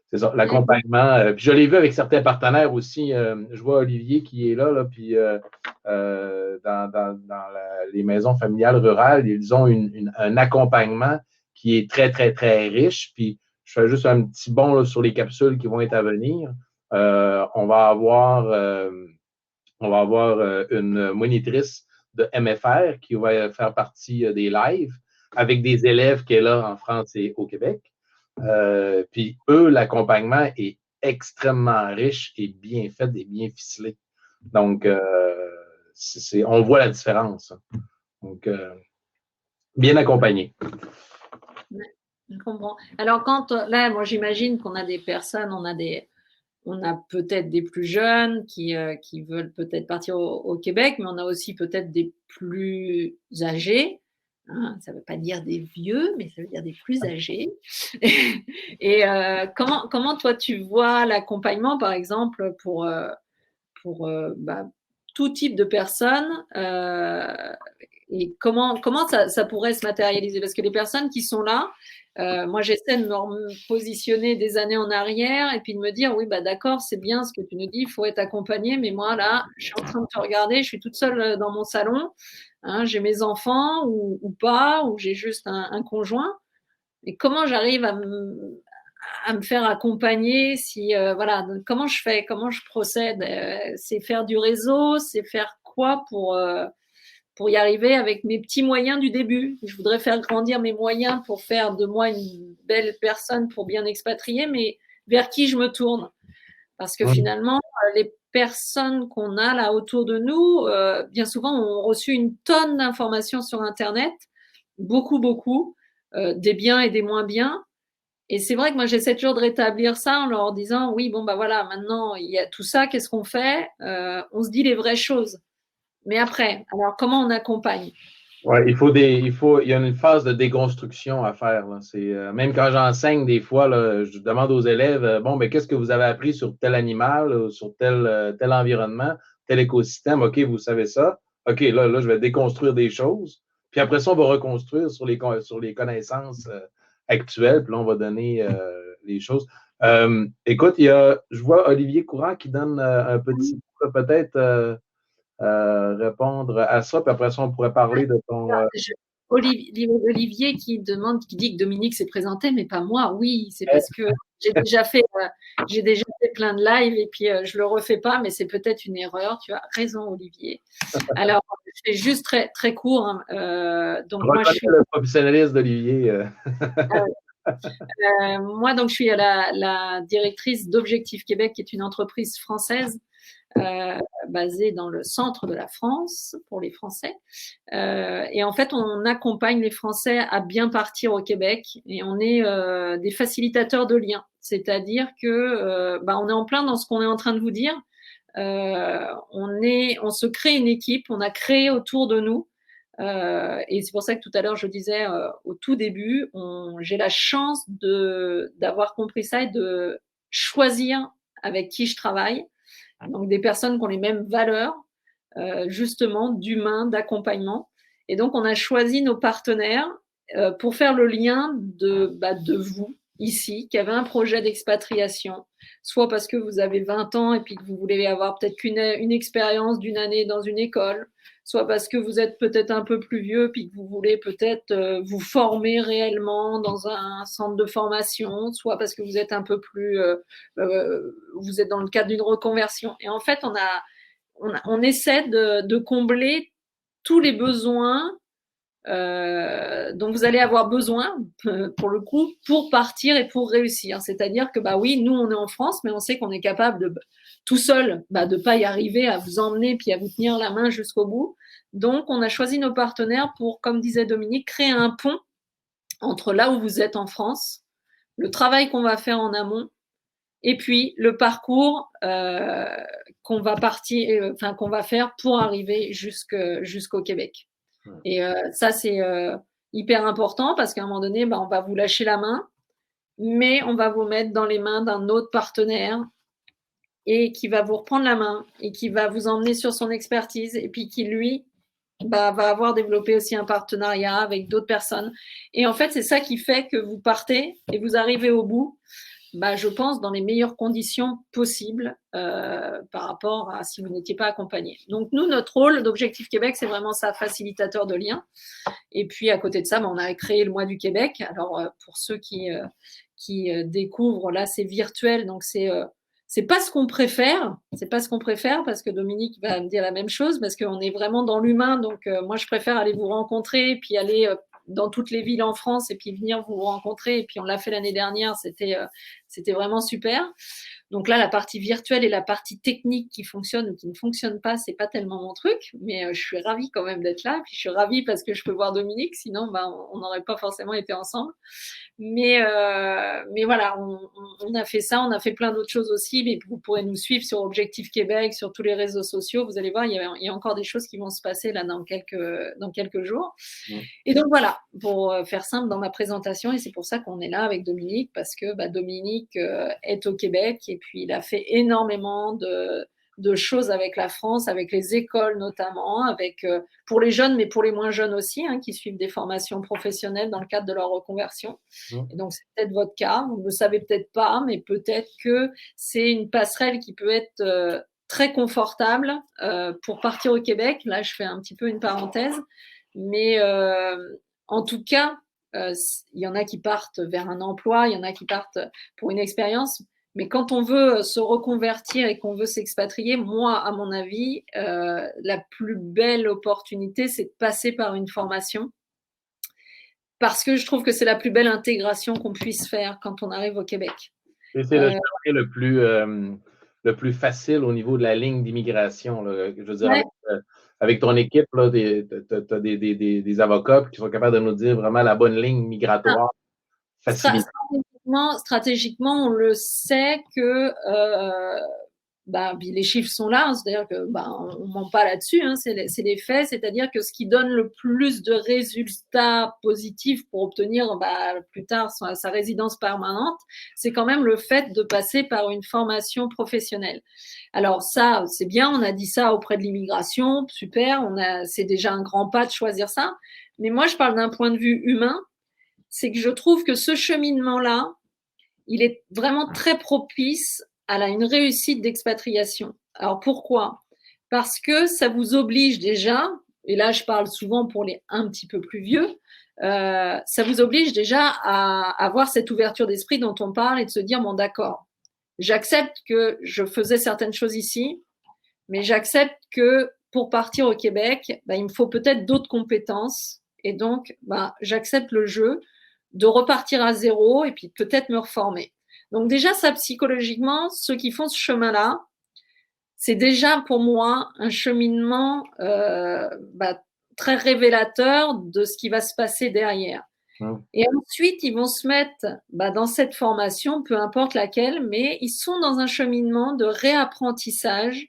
c'est ça, l'accompagnement. Puis je l'ai vu avec certains partenaires aussi. Je vois Olivier qui est là, puis les maisons familiales rurales, ils ont un accompagnement qui est très, très, très riche. Puis je fais juste un petit bond là, sur les capsules qui vont être à venir. On va avoir une monitrice de MFR qui va faire partie des lives avec des élèves qui est là en France et au Québec. Puis eux, l'accompagnement est extrêmement riche et bien fait et bien ficelé. Donc, on voit la différence. Donc, bien accompagné. Je comprends. Alors, là, moi, j'imagine qu'on a des personnes, on a peut-être des plus jeunes qui veulent peut-être partir au Québec, mais on a aussi peut-être des plus âgés. Hein, ça ne veut pas dire des vieux, mais ça veut dire des plus âgés. Et comment toi tu vois l'accompagnement, par exemple, pour tout type de personnes et comment ça pourrait se matérialiser? Parce que les personnes qui sont là, moi j'essaie de me positionner des années en arrière et puis de me dire oui, bah d'accord, c'est bien ce que tu nous dis, il faut être accompagné, mais moi là, je suis en train de te regarder, je suis toute seule dans mon salon, hein, j'ai mes enfants ou pas, ou j'ai juste un conjoint. Et comment j'arrive à me faire accompagner si voilà, comment je fais, comment je procède, c'est faire du réseau, c'est faire quoi pour y arriver avec mes petits moyens du début. Je voudrais faire grandir mes moyens pour faire de moi une belle personne pour bien expatrier, mais vers qui je me tourne? Parce que finalement, les personnes qu'on a là autour de nous, bien souvent, ont reçu une tonne d'informations sur Internet, beaucoup, des biens et des moins biens. Et c'est vrai que moi, j'essaie toujours de rétablir ça en leur disant, oui, bon, bah voilà, maintenant, il y a tout ça, qu'est-ce qu'on fait? On se dit les vraies choses. Mais après, alors comment on accompagne? Ouais, il y a une phase de déconstruction à faire. Là. Même quand j'enseigne, des fois, là, je demande aux élèves, bon, mais qu'est-ce que vous avez appris sur tel animal, sur tel environnement, tel écosystème? OK, vous savez ça. OK, là, je vais déconstruire des choses. Puis après ça, on va reconstruire sur les connaissances actuelles. Puis là, on va donner les choses. Écoute, je vois Olivier Courant qui donne un petit peut-être répondre à ça. Puis après ça, on pourrait parler de ton. Olivier qui dit que Dominique s'est présenté, mais pas moi. Oui, c'est parce que j'ai déjà fait plein de lives et puis je le refais pas, mais c'est peut-être une erreur. Tu as raison, Olivier. Alors, c'est juste très très court. Hein. Donc moi, je suis le professionnalisme d'Olivier. Moi, donc, je suis la directrice d'Objectif Québec, qui est une entreprise française basée dans le centre de la France pour les Français. Et en fait, on accompagne les Français à bien partir au Québec et on est des facilitateurs de liens. C'est-à-dire que on est en plein dans ce qu'on est en train de vous dire. On se crée une équipe, on a créé autour de nous. Et c'est pour ça que tout à l'heure, je disais au tout début, j'ai la chance d'avoir compris ça et de choisir avec qui je travaille. Donc, des personnes qui ont les mêmes valeurs, justement, d'humain, d'accompagnement. Et donc, on a choisi nos partenaires pour faire le lien de vous, ici, qui avez un projet d'expatriation, soit parce que vous avez 20 ans et puis que vous voulez avoir peut-être une expérience d'une année dans une école, soit parce que vous êtes peut-être un peu plus vieux puis que vous voulez peut-être vous former réellement dans un centre de formation, soit parce que vous êtes un peu plus, vous êtes dans le cadre d'une reconversion. Et en fait, on essaie de combler tous les besoins dont vous allez avoir besoin, pour le coup, pour partir et pour réussir. C'est-à-dire que, bah oui, nous, on est en France, mais on sait qu'on est capable de, tout seul, de pas y arriver à vous emmener puis à vous tenir la main jusqu'au bout. Donc, on a choisi nos partenaires pour, comme disait Dominique, créer un pont entre là où vous êtes en France, le travail qu'on va faire en amont, et puis le parcours qu'on va faire pour arriver jusqu'au Québec. Et ça, c'est hyper important parce qu'à un moment donné, on va vous lâcher la main, mais on va vous mettre dans les mains d'un autre partenaire et qui va vous reprendre la main et qui va vous emmener sur son expertise et puis qui, lui, va avoir développé aussi un partenariat avec d'autres personnes. Et en fait, c'est ça qui fait que vous partez et vous arrivez au bout, je pense, dans les meilleures conditions possibles par rapport à si vous n'étiez pas accompagné. Donc, nous, notre rôle d'Objectif Québec, c'est vraiment ça, facilitateur de liens. Et puis, à côté de ça, on a créé le Mois du Québec. Alors, pour ceux qui découvrent, là, c'est virtuel, donc c'est pas ce qu'on préfère. C'est pas ce qu'on préfère parce que Dominique va me dire la même chose parce qu'on est vraiment dans l'humain. Donc, moi, je préfère aller vous rencontrer puis aller dans toutes les villes en France et puis venir vous rencontrer. Et puis, on l'a fait l'année dernière. C'était vraiment super. Donc là, la partie virtuelle et la partie technique qui fonctionne ou qui ne fonctionne pas, c'est pas tellement mon truc, mais je suis ravie quand même d'être là. Puis je suis ravie parce que je peux voir Dominique, sinon on n'aurait pas forcément été ensemble. Mais voilà, on a fait ça, on a fait plein d'autres choses aussi. Mais vous pourrez nous suivre sur Objectif Québec, sur tous les réseaux sociaux. Vous allez voir, il y a encore des choses qui vont se passer là dans quelques jours. Et donc voilà, pour faire simple dans ma présentation, et c'est pour ça qu'on est là avec Dominique, parce que Dominique est au Québec et puis il a fait énormément de choses avec la France, avec les écoles notamment, avec pour les jeunes, mais pour les moins jeunes aussi, qui suivent des formations professionnelles dans le cadre de leur reconversion. Et donc c'est peut-être votre cas, vous ne le savez peut-être pas, mais peut-être que c'est une passerelle qui peut être très confortable pour partir au Québec. Là, je fais un petit peu une parenthèse. Mais en tout cas, il y en a qui partent vers un emploi, il y en a qui partent pour une expérience. Mais quand on veut se reconvertir et qu'on veut s'expatrier, moi, à mon avis, la plus belle opportunité, c'est de passer par une formation. Parce que je trouve que c'est la plus belle intégration qu'on puisse faire quand on arrive au Québec. Et c'est le chemin le plus facile au niveau de la ligne d'immigration. Je veux dire, avec ton équipe, tu as des avocats qui sont capables de nous dire vraiment la bonne ligne migratoire facilitée. Stratégiquement, on le sait que les chiffres sont là, c'est-à-dire que on ment pas là-dessus, c'est les faits, c'est-à-dire que ce qui donne le plus de résultats positifs pour obtenir plus tard sa résidence permanente, c'est quand même le fait de passer par une formation professionnelle. Alors ça, c'est bien, on a dit ça auprès de l'immigration, super, c'est déjà un grand pas de choisir ça, mais moi je parle d'un point de vue humain, c'est que je trouve que ce cheminement-là, il est vraiment très propice à une réussite d'expatriation. Alors pourquoi? Parce que ça vous oblige déjà, et là je parle souvent pour les un petit peu plus vieux, ça vous oblige déjà à avoir cette ouverture d'esprit dont on parle et de se dire, bon d'accord, j'accepte que je faisais certaines choses ici, mais j'accepte que pour partir au Québec, il me faut peut-être d'autres compétences, et donc j'accepte le jeu de repartir à zéro et puis peut-être me reformer. Donc déjà, ça, psychologiquement, ceux qui font ce chemin-là, c'est déjà pour moi un cheminement très révélateur de ce qui va se passer derrière. Et ensuite, ils vont se mettre dans cette formation, peu importe laquelle, mais ils sont dans un cheminement de réapprentissage,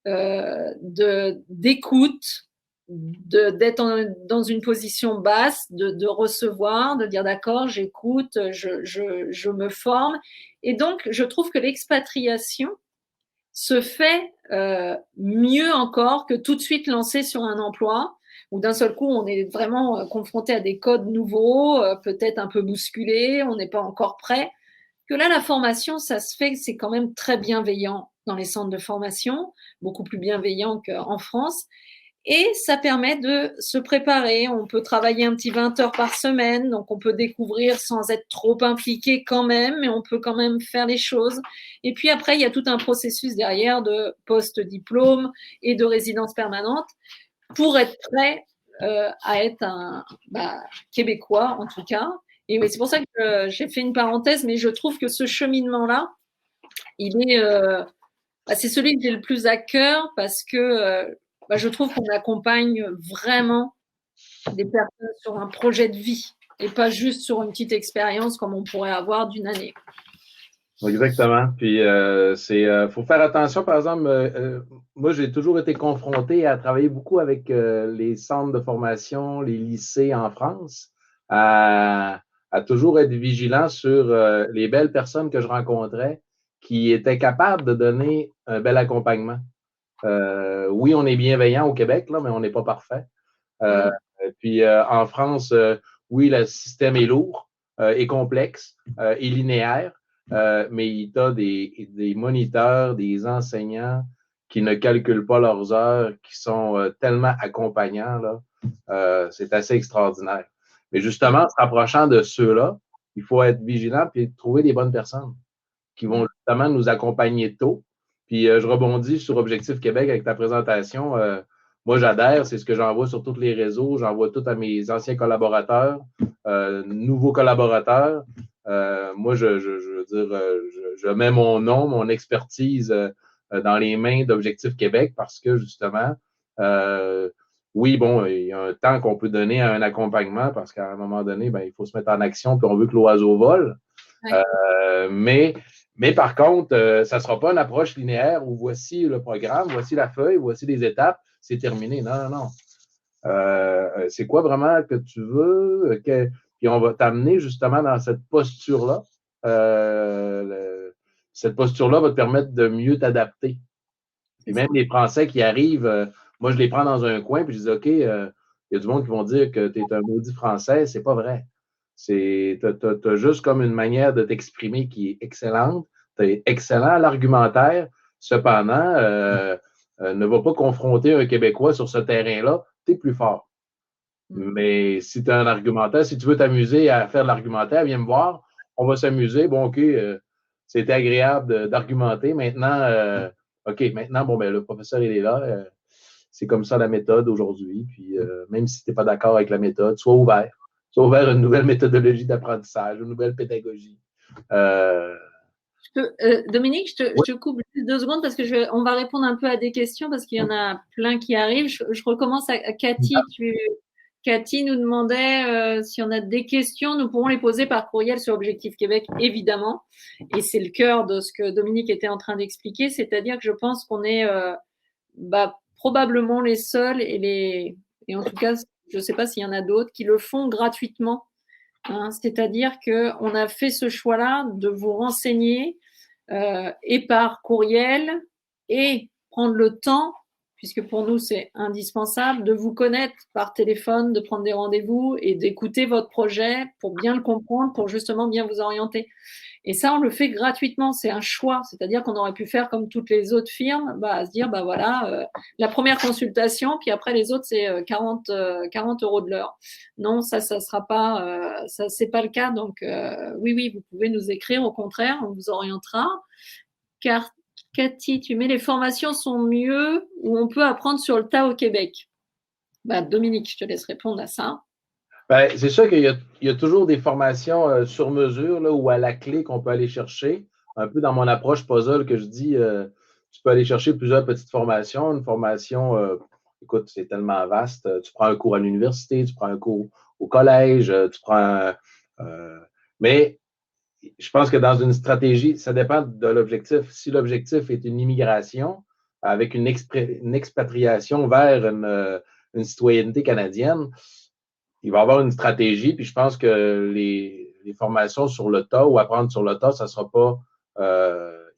d'écoute, d'être dans une position basse, de recevoir, de dire d'accord, j'écoute, je me forme. Et donc, je trouve que l'expatriation se fait mieux encore que tout de suite lancer sur un emploi où d'un seul coup, on est vraiment confronté à des codes nouveaux, peut-être un peu bousculés, on n'est pas encore prêt. Que là, la formation, ça se fait, c'est quand même très bienveillant dans les centres de formation, beaucoup plus bienveillant qu'en France. Et ça permet de se préparer. On peut travailler un petit 20 heures par semaine, donc on peut découvrir sans être trop impliqué quand même, mais on peut quand même faire les choses. Et puis après, il y a tout un processus derrière de post-diplôme et de résidence permanente pour être prêt à être un Québécois, en tout cas. Et c'est pour ça que j'ai fait une parenthèse, mais je trouve que ce cheminement-là, il est, c'est celui que j'ai le plus à cœur parce que je trouve qu'on accompagne vraiment des personnes sur un projet de vie et pas juste sur une petite expérience comme on pourrait avoir d'une année. Exactement. Puis, faut faire attention. Par exemple, moi, j'ai toujours été confronté à travailler beaucoup avec les centres de formation, les lycées en France. à toujours être vigilant sur les belles personnes que je rencontrais qui étaient capables de donner un bel accompagnement. Oui, on est bienveillant au Québec, là, mais on n'est pas parfait. Puis en France, oui, le système est lourd, est complexe, est linéaire, mais tu as des moniteurs, des enseignants qui ne calculent pas leurs heures, qui sont tellement accompagnants, là. C'est assez extraordinaire. Mais justement, se rapprochant de ceux-là, il faut être vigilant et trouver des bonnes personnes qui vont justement nous accompagner tôt. Puis je rebondis sur Objectif Québec avec ta présentation. Moi, j'adhère, c'est ce que j'envoie sur tous les réseaux. J'envoie tout à mes anciens collaborateurs, nouveaux collaborateurs. Moi, je veux dire, je mets mon nom, mon expertise dans les mains d'Objectif Québec parce que justement, oui, bon, il y a un temps qu'on peut donner à un accompagnement parce qu'à un moment donné, ben, il faut se mettre en action puis on veut que l'oiseau vole. Mais par contre, ça ne sera pas une approche linéaire où voici le programme, voici la feuille, voici les étapes, c'est terminé. Non, non, non. C'est quoi vraiment que tu veux? Puis on va t'amener justement dans cette posture-là. Cette posture-là va te permettre de mieux t'adapter. Et même les Français qui arrivent, moi je les prends dans un coin puis je dis OK, il y a du monde qui vont dire que tu es un maudit Français, c'est pas vrai. Tu as juste comme une manière de t'exprimer qui est excellente. Tu es excellent à l'argumentaire. Cependant, ne va pas confronter un Québécois sur ce terrain-là. Tu es plus fort. Mais si tu as un argumentaire, si tu veux t'amuser à faire de l'argumentaire, viens me voir. On va s'amuser. Bon, OK, c'était agréable d'argumenter. Maintenant, OK, maintenant, bon, ben, le professeur, il est là. C'est comme ça la méthode aujourd'hui. Puis, même si tu n'es pas d'accord avec la méthode, sois ouvert. Sois ouvert à une nouvelle méthodologie d'apprentissage, une nouvelle pédagogie. Dominique, je te coupe 2 secondes parce que on va répondre un peu à des questions parce qu'il y en a plein qui arrivent. Je recommence à Cathy. Cathy nous demandait si on a des questions, nous pourrons les poser par courriel sur Objectif Québec, évidemment. Et c'est le cœur de ce que Dominique était en train d'expliquer, c'est-à-dire que je pense qu'on est probablement les seuls et en tout cas, je ne sais pas s'il y en a d'autres qui le font gratuitement. Hein, c'est-à-dire qu'on a fait ce choix-là de vous renseigner et par courriel et prendre le temps, puisque pour nous c'est indispensable, de vous connaître par téléphone, de prendre des rendez-vous et d'écouter votre projet pour bien le comprendre, pour justement bien vous orienter. Et ça, on le fait gratuitement, c'est un choix. C'est-à-dire qu'on aurait pu faire comme toutes les autres firmes, à se dire, voilà, la première consultation, puis après les autres, c'est 40 € de l'heure. Non, ça sera pas, ça c'est pas le cas. Donc, oui, vous pouvez nous écrire, au contraire, on vous orientera. Car, Cathy, tu mets les formations sont mieux ou on peut apprendre sur le tas au Québec. Dominique, je te laisse répondre à ça. Ben, c'est sûr qu'il y a toujours des formations sur mesure là, ou à la clé qu'on peut aller chercher. Un peu dans mon approche puzzle que je dis, tu peux aller chercher plusieurs petites formations. Une formation, écoute, c'est tellement vaste. Tu prends un cours à l'université, tu prends un cours au collège, tu prends. Mais je pense que dans une stratégie, ça dépend de l'objectif. Si l'objectif est une immigration avec une expatriation vers une citoyenneté canadienne, il va y avoir une stratégie, puis je pense que les formations sur le tas ou apprendre sur le tas, ça ne sera pas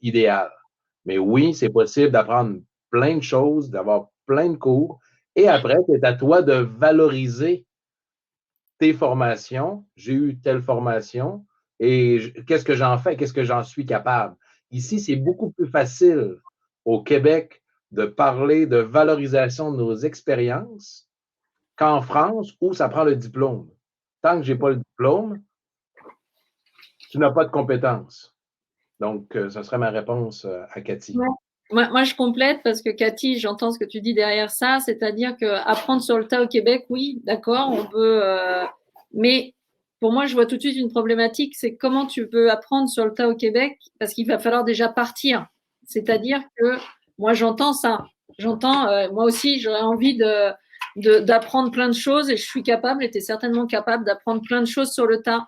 idéal. Mais oui, c'est possible d'apprendre plein de choses, d'avoir plein de cours, et après, c'est à toi de valoriser tes formations. J'ai eu telle formation, et qu'est-ce que j'en fais? Qu'est-ce que j'en suis capable? Ici, c'est beaucoup plus facile au Québec de parler de valorisation de nos expériences qu'en France, où ça prend le diplôme. Tant que je n'ai pas le diplôme, tu n'as pas de compétences. Donc, ce serait ma réponse à Cathy. Ouais. Moi, je complète parce que Cathy, j'entends ce que tu dis derrière ça, c'est-à-dire qu'apprendre sur le tas au Québec, oui, d'accord, on peut. Mais pour moi, je vois tout de suite une problématique, c'est comment tu peux apprendre sur le tas au Québec parce qu'il va falloir déjà partir. C'est-à-dire que moi, j'entends ça. J'entends, moi aussi, j'aurais envie d'apprendre plein de choses et je suis capable, et tu es certainement capable d'apprendre plein de choses sur le tas.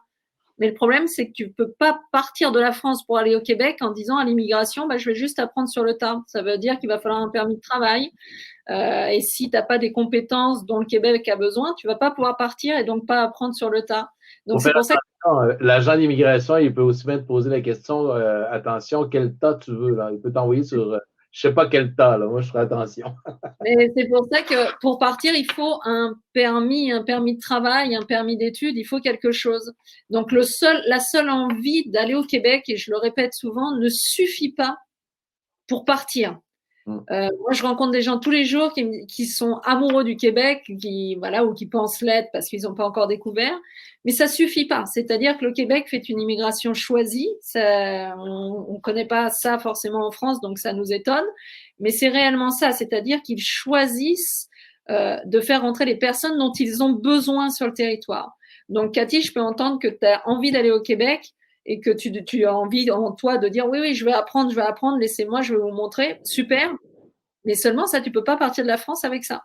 Mais le problème, c'est que tu ne peux pas partir de la France pour aller au Québec en disant à l'immigration, bah, je vais juste apprendre sur le tas. Ça veut dire qu'il va falloir un permis de travail. Et si tu n'as pas des compétences dont le Québec a besoin, tu ne vas pas pouvoir partir et donc pas apprendre sur le tas. Donc, c'est pour ça que l'agent d'immigration, il peut aussi bien te poser la question, attention, quel tas tu veux, là. Il peut t'envoyer sur, je ne sais pas quel tas, là. Moi, je ferai attention. Mais c'est pour ça que pour partir, il faut un permis de travail, un permis d'études, il faut quelque chose. Donc, la seule envie d'aller au Québec, et je le répète souvent, ne suffit pas pour partir. Moi, je rencontre des gens tous les jours qui sont amoureux du Québec, ou qui pensent l'être parce qu'ils n'ont pas encore découvert, mais ça suffit pas. C'est-à-dire que le Québec fait une immigration choisie. On connaît pas ça forcément en France, donc ça nous étonne, mais c'est réellement ça. C'est-à-dire qu'ils choisissent de faire rentrer les personnes dont ils ont besoin sur le territoire. Donc, Cathy, je peux entendre que tu as envie d'aller au Québec et que tu as envie en toi de dire oui, je vais apprendre, laissez-moi, je vais vous montrer. Super. Mais seulement ça, tu peux pas partir de la France avec ça.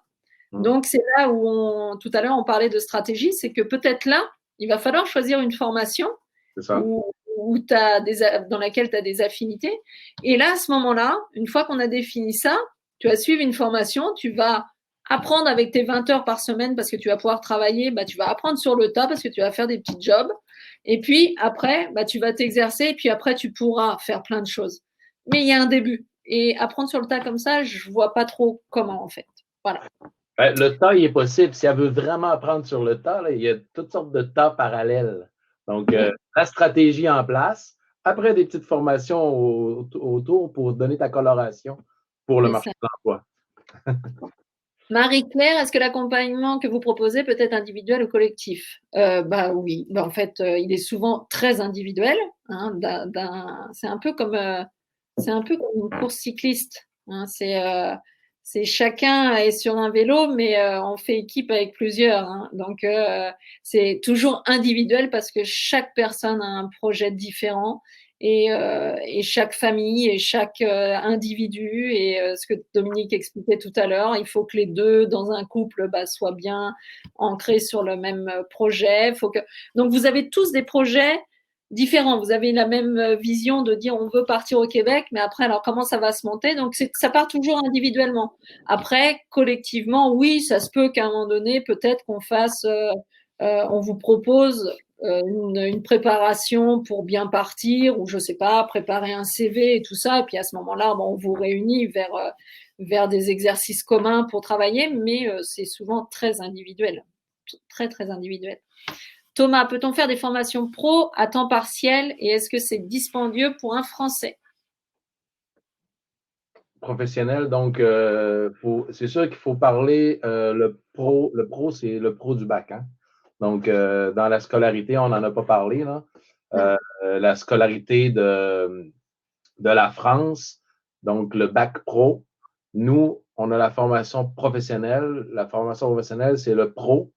Donc, c'est là où tout à l'heure, on parlait de stratégie, c'est que peut-être là, il va falloir choisir une formation dans laquelle tu as des affinités. Et là, à ce moment-là, une fois qu'on a défini ça, tu vas suivre une formation, tu vas apprendre avec tes 20 heures par semaine parce que tu vas pouvoir travailler, tu vas apprendre sur le tas parce que tu vas faire des petits jobs. Et puis après, tu vas t'exercer et puis après, tu pourras faire plein de choses. Mais il y a un début. Et apprendre sur le tas comme ça, je vois pas trop comment, en fait. Voilà. Le tas, il est possible. Si elle veut vraiment apprendre sur le tas, là, il y a toutes sortes de tas parallèles. Donc, la stratégie en place, après des petites formations autour pour donner ta coloration pour le marché de l'emploi. Marie-Claire, est-ce que l'accompagnement que vous proposez peut être individuel ou collectif? Oui. En fait, il est souvent très individuel. Hein, c'est un peu comme une course cycliste. Hein, c'est chacun est sur un vélo, mais on fait équipe avec plusieurs. Hein, donc, c'est toujours individuel parce que chaque personne a un projet différent. Et chaque famille et chaque individu et ce que Dominique expliquait tout à l'heure, il faut que les deux dans un couple soient bien ancrés sur le même projet. Donc vous avez tous des projets différents. Vous avez la même vision de dire on veut partir au Québec, mais après alors comment ça va se monter? Donc ça part toujours individuellement. Après collectivement, oui, ça se peut qu'à un moment donné peut-être qu'on fasse, on vous propose une préparation pour bien partir, ou je sais pas, préparer un CV et tout ça. Et puis à ce moment-là, on vous réunit vers des exercices communs pour travailler, mais c'est souvent très individuel. Très, très individuel. Thomas, peut-on faire des formations pro à temps partiel et est-ce que c'est dispendieux pour un Français? Professionnel, donc c'est sûr qu'il faut parler le pro. Le pro, c'est le pro du bac. Hein? Donc, dans la scolarité, on n'en a pas parlé, là. La scolarité de la France, donc le bac pro. Nous, on a la formation professionnelle. La formation professionnelle, c'est le pro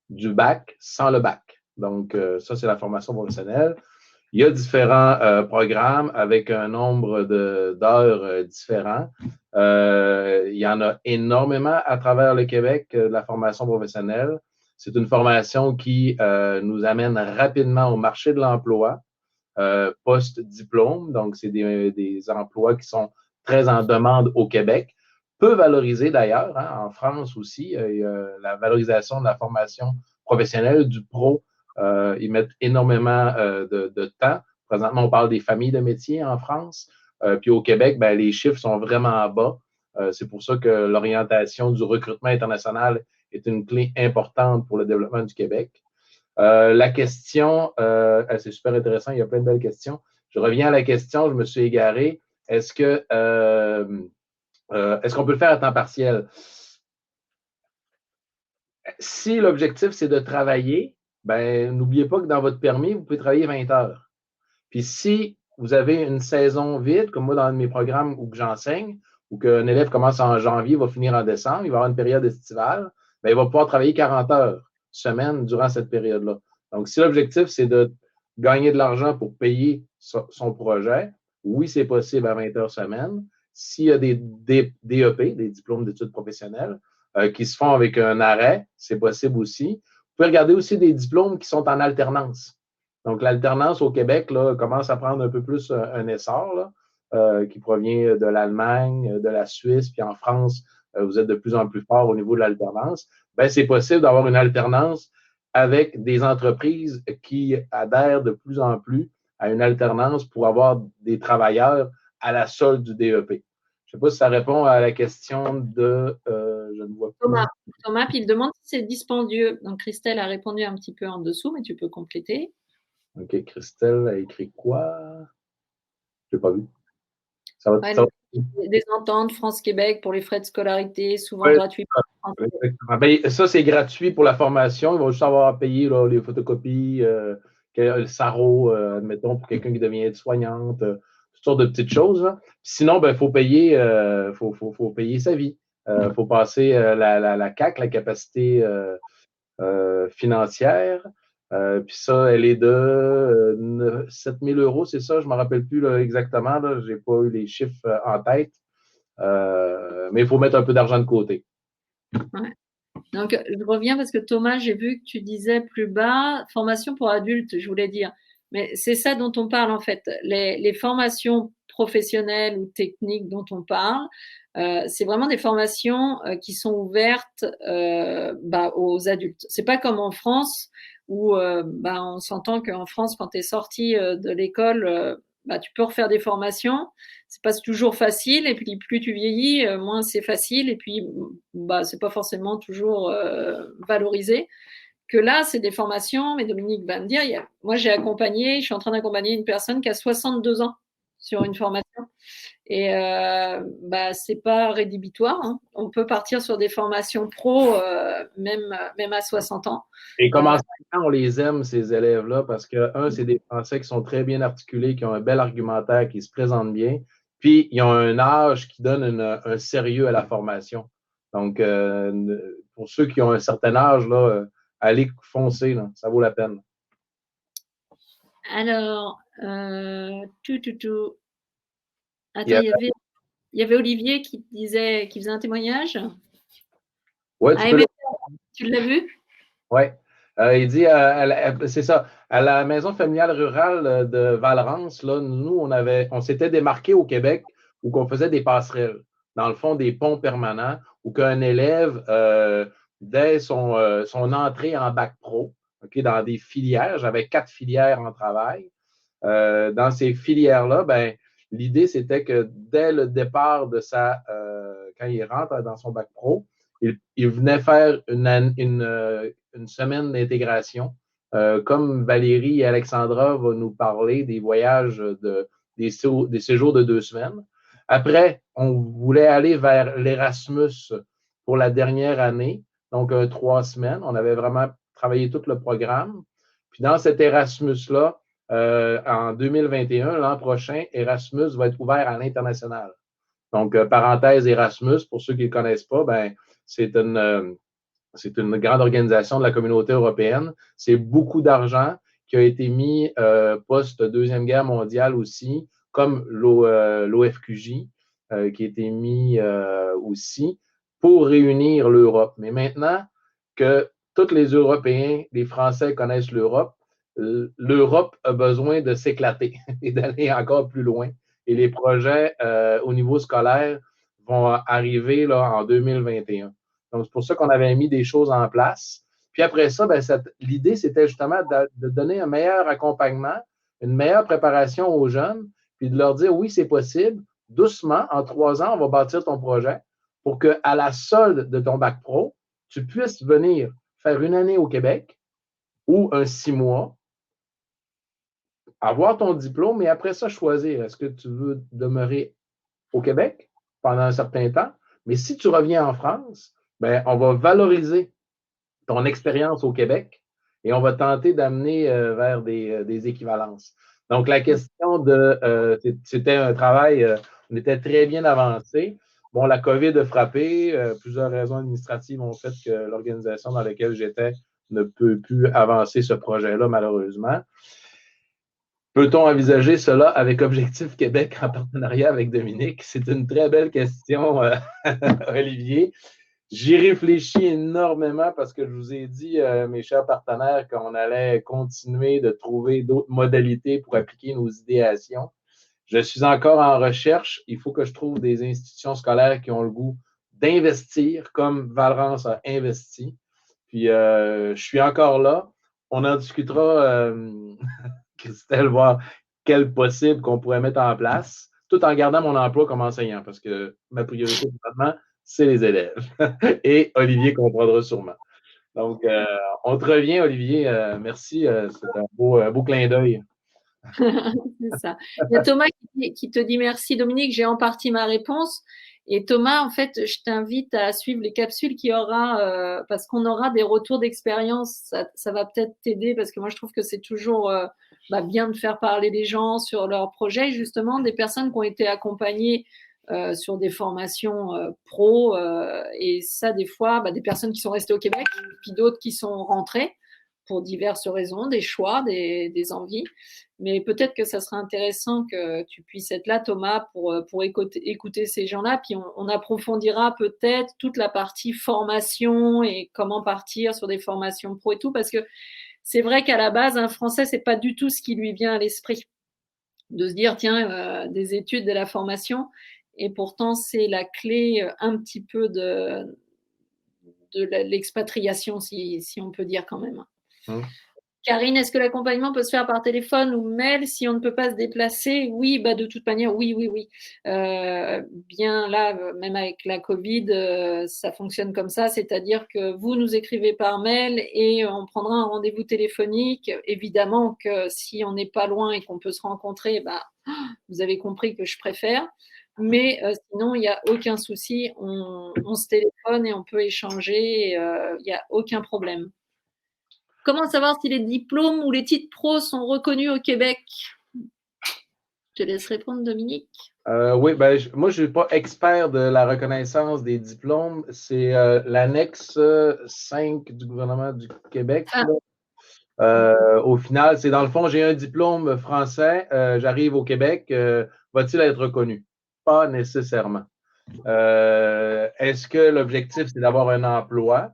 du bac sans le bac. Donc, ça, c'est la formation professionnelle. Il y a différents programmes avec un nombre d'heures différents. Il y en a énormément à travers le Québec de la formation professionnelle. C'est une formation qui nous amène rapidement au marché de l'emploi post-diplôme. Donc, c'est des emplois qui sont très en demande au Québec. Peu valorisés d'ailleurs, hein, en France aussi. La valorisation de la formation professionnelle du pro, ils mettent énormément de temps. Présentement, on parle des familles de métiers en France. Puis au Québec, les chiffres sont vraiment bas. C'est pour ça que l'orientation du recrutement international est une clé importante pour le développement du Québec. La question, c'est super intéressant, il y a plein de belles questions. Je reviens à la question, je me suis égaré. Est-ce qu'on peut le faire à temps partiel? Si l'objectif, c'est de travailler, n'oubliez pas que dans votre permis, vous pouvez travailler 20 heures. Puis si vous avez une saison vide, comme moi dans un de mes programmes où j'enseigne, ou qu'un élève commence en janvier, va finir en décembre, il va avoir une période estivale, il va pouvoir travailler 40 heures semaine durant cette période-là. Donc, si l'objectif, c'est de gagner de l'argent pour payer son projet, oui, c'est possible à 20 heures semaine. S'il y a des DEP, des diplômes d'études professionnelles, qui se font avec un arrêt, c'est possible aussi. Vous pouvez regarder aussi des diplômes qui sont en alternance. Donc, l'alternance au Québec là, commence à prendre un peu plus un essor là, qui provient de l'Allemagne, de la Suisse, puis en France, vous êtes de plus en plus fort au niveau de l'alternance. Ben, c'est possible d'avoir une alternance avec des entreprises qui adhèrent de plus en plus à une alternance pour avoir des travailleurs à la solde du DEP. Je ne sais pas si ça répond à la question de... je ne vois plus. Thomas, puis il demande si c'est dispendieux. Donc, Christelle a répondu un petit peu en dessous, mais tu peux compléter. OK, Christelle a écrit quoi? Je n'ai pas vu. Ça va, Ouais, ça va. des ententes France-Québec pour les frais de scolarité, souvent Ouais, gratuits. exactement. Ben, ça, c'est gratuit pour la formation. Ils vont juste avoir à payer là, les photocopies, le SARO, admettons, pour quelqu'un qui devient aide-soignante, toutes sortes de petites choses. Là. Sinon, il faut payer, faut payer sa vie. Il faut passer la CAC, la capacité financière. Puis ça, elle est de 7 000 euros, c'est ça? Je ne me rappelle plus là, exactement. Je n'ai pas eu les chiffres en tête. Mais il faut mettre un peu d'argent de côté. Ouais. Donc, je reviens parce que Thomas, j'ai vu que tu disais plus bas, formation pour adultes, je voulais dire. Mais c'est ça dont on parle en fait. Les formations professionnelles ou techniques dont on parle, c'est vraiment des formations qui sont ouvertes aux adultes. C'est pas comme en France où on s'entend qu'en France, quand tu es sorti de l'école, tu peux refaire des formations. C'est pas toujours facile et puis plus tu vieillis, moins c'est facile et puis c'est pas forcément toujours valorisé. Que là, c'est des formations, mais Dominique va me dire, moi je suis en train d'accompagner une personne qui a 62 ans sur une formation. Et c'est pas rédhibitoire. Hein. On peut partir sur des formations pro, même à 60 ans. Et comment on les aime, ces élèves-là, parce que, c'est des Français qui sont très bien articulés, qui ont un bel argumentaire, qui se présentent bien, puis ils ont un âge qui donne un sérieux à la formation. Donc, pour ceux qui ont un certain âge, là, allez foncer, là, ça vaut la peine. Alors, Attends, il y avait Olivier qui disait, qui faisait un témoignage. Ouais, tu l'as vu? Oui. Il dit, c'est ça, à la maison familiale rurale de Valrance, là, nous, on s'était démarqué au Québec où on faisait des passerelles, dans le fond, des ponts permanents, où qu'un élève, dès son entrée en bac pro, okay, dans des filières, j'avais 4 filières en travail. Dans ces filières-là, l'idée, c'était que dès le départ de quand il rentre dans son bac pro, il venait faire une semaine d'intégration. Comme Valérie et Alexandra vont nous parler des voyages, des séjours de 2 semaines. Après, on voulait aller vers l'Erasmus pour la dernière année, donc 3 semaines. On avait vraiment travaillé tout le programme. Puis dans cet Erasmus-là, en 2021, l'an prochain, Erasmus va être ouvert à l'international. Donc, parenthèse Erasmus, pour ceux qui ne le connaissent pas, c'est une grande organisation de la communauté européenne. C'est beaucoup d'argent qui a été mis post-Deuxième Guerre mondiale aussi, comme l'OFQJ, qui a été mis aussi pour réunir l'Europe. Mais maintenant que tous les Européens, les Français connaissent l'Europe, l'Europe a besoin de s'éclater et d'aller encore plus loin. Et les projets au niveau scolaire vont arriver là, en 2021. Donc, c'est pour ça qu'on avait mis des choses en place. Puis après ça, l'idée, c'était justement de donner un meilleur accompagnement, une meilleure préparation aux jeunes, puis de leur dire, oui, c'est possible. Doucement, en 3 ans, on va bâtir ton projet pour qu'à la solde de ton bac pro, tu puisses venir faire une année au Québec ou un 6 mois, avoir ton diplôme et après ça, choisir est-ce que tu veux demeurer au Québec pendant un certain temps. Mais si tu reviens en France, on va valoriser ton expérience au Québec et on va tenter d'amener vers des équivalences. Donc, la question c'était un travail, on était très bien avancé. Bon, la COVID a frappé, plusieurs raisons administratives ont fait que l'organisation dans laquelle j'étais ne peut plus avancer ce projet-là, malheureusement. Peut-on envisager cela avec Objectif Québec en partenariat avec Dominique? C'est une très belle question, Olivier. J'y réfléchis énormément parce que je vous ai dit, mes chers partenaires, qu'on allait continuer de trouver d'autres modalités pour appliquer nos idéations. Je suis encore en recherche. Il faut que je trouve des institutions scolaires qui ont le goût d'investir comme Valrance a investi. Puis, je suis encore là. On en discutera, Christelle, voir quel possible qu'on pourrait mettre en place, tout en gardant mon emploi comme enseignant, parce que ma priorité, maintenant, c'est les élèves. Et Olivier comprendra sûrement. Donc, on te revient, Olivier. Merci. C'est un beau clin d'œil. C'est ça. Il y a Thomas qui te dit merci Dominique, j'ai en partie ma réponse. Et Thomas, en fait, je t'invite à suivre les capsules qu'il y aura, parce qu'on aura des retours d'expérience. Ça va peut-être t'aider, parce que moi, je trouve que c'est toujours bien de faire parler les gens sur leurs projets, justement, des personnes qui ont été accompagnées sur des formations pro. Et ça, des fois, des personnes qui sont restées au Québec, puis d'autres qui sont rentrées pour diverses raisons, des choix, des envies. Mais peut-être que ça serait intéressant que tu puisses être là, Thomas, pour écouter ces gens-là. Puis on approfondira peut-être toute la partie formation et comment partir sur des formations pro et tout, parce que c'est vrai qu'à la base, un Français, c'est pas du tout ce qui lui vient à l'esprit de se dire, tiens, des études, de la formation. Et pourtant, c'est la clé un petit peu de l'expatriation, si on peut dire quand même. Karine, est-ce que l'accompagnement peut se faire par téléphone ou mail si on ne peut pas se déplacer? Oui, de toute manière, oui. Bien là, même avec la Covid, ça fonctionne comme ça, c'est-à-dire que vous nous écrivez par mail et on prendra un rendez-vous téléphonique. Évidemment que si on n'est pas loin et qu'on peut se rencontrer, vous avez compris que je préfère. Mais sinon, il n'y a aucun souci, on se téléphone et on peut échanger, il n'y a aucun problème. Comment savoir si les diplômes ou les titres pro sont reconnus au Québec? Je te laisse répondre, Dominique. Oui, moi, je ne suis pas expert de la reconnaissance des diplômes. C'est l'annexe 5 du gouvernement du Québec. Au final, c'est dans le fond, j'ai un diplôme français, j'arrive au Québec, va-t-il être reconnu? Pas nécessairement. Est-ce que l'objectif, c'est d'avoir un emploi,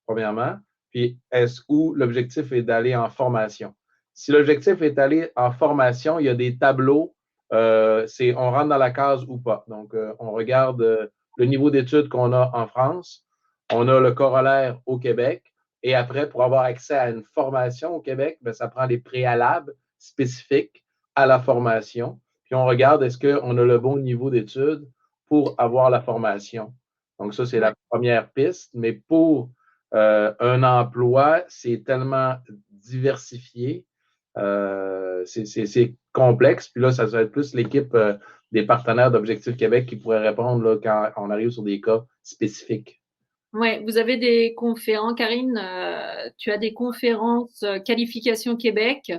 premièrement? Puis où l'objectif est d'aller en formation? Si l'objectif est d'aller en formation, il y a des tableaux, on rentre dans la case ou pas. Donc, on regarde le niveau d'études qu'on a en France, on a le corollaire au Québec, et après, pour avoir accès à une formation au Québec, ça prend des préalables spécifiques à la formation. Puis on regarde est-ce qu'on a le bon niveau d'études pour avoir la formation. Donc, ça, c'est la première piste. Mais pour un emploi, c'est tellement diversifié, c'est complexe. Puis là, ça va être plus l'équipe des partenaires d'Objectif Québec qui pourrait répondre là, quand on arrive sur des cas spécifiques. Oui, vous avez des conférences, Karine, tu as des conférences Qualification Québec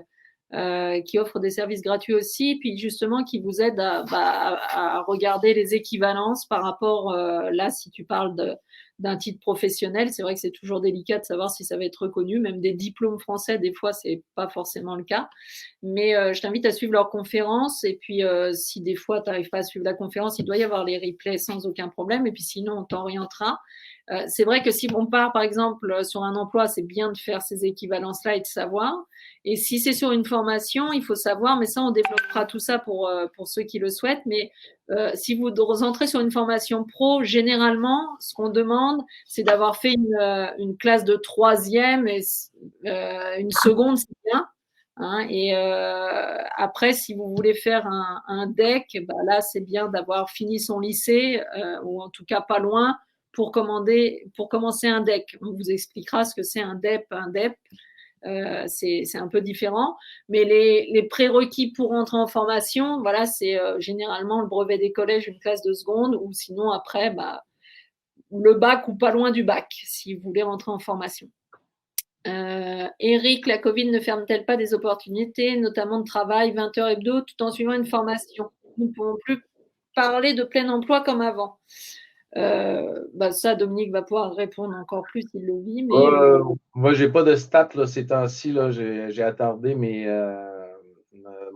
qui offrent des services gratuits aussi, puis justement qui vous aident à regarder les équivalences par rapport, là, si tu parles d'un titre professionnel, c'est vrai que c'est toujours délicat de savoir si ça va être reconnu, même des diplômes français, des fois, c'est pas forcément le cas. Mais je t'invite à suivre leurs conférences, et puis si des fois, tu n'arrives pas à suivre la conférence, il doit y avoir les replays sans aucun problème, et puis sinon, on t'orientera. C'est vrai que si on part, par exemple, sur un emploi, c'est bien de faire ces équivalences-là et de savoir. Et si c'est sur une formation, il faut savoir, mais ça, on développera tout ça pour ceux qui le souhaitent. Mais si vous entrez sur une formation pro, généralement, ce qu'on demande, c'est d'avoir fait une classe de troisième et une seconde, c'est bien. Hein, et après, si vous voulez faire un DEC, là, c'est bien d'avoir fini son lycée, ou en tout cas pas loin, pour commencer un DEC. On vous expliquera ce que c'est un DEP, un DEP. C'est un peu différent, mais les prérequis pour entrer en formation, voilà, c'est généralement le brevet des collèges, une classe de seconde, ou sinon après, le bac ou pas loin du bac, si vous voulez rentrer en formation. Eric, la Covid ne ferme-t-elle pas des opportunités, notamment de travail, 20 heures hebdo, tout en suivant une formation? Nous ne pouvons plus parler de plein emploi comme avant. Ça, Dominique va pouvoir répondre encore plus s'il le vit. Moi, j'ai pas de stats là, ces temps-ci. J'ai attardé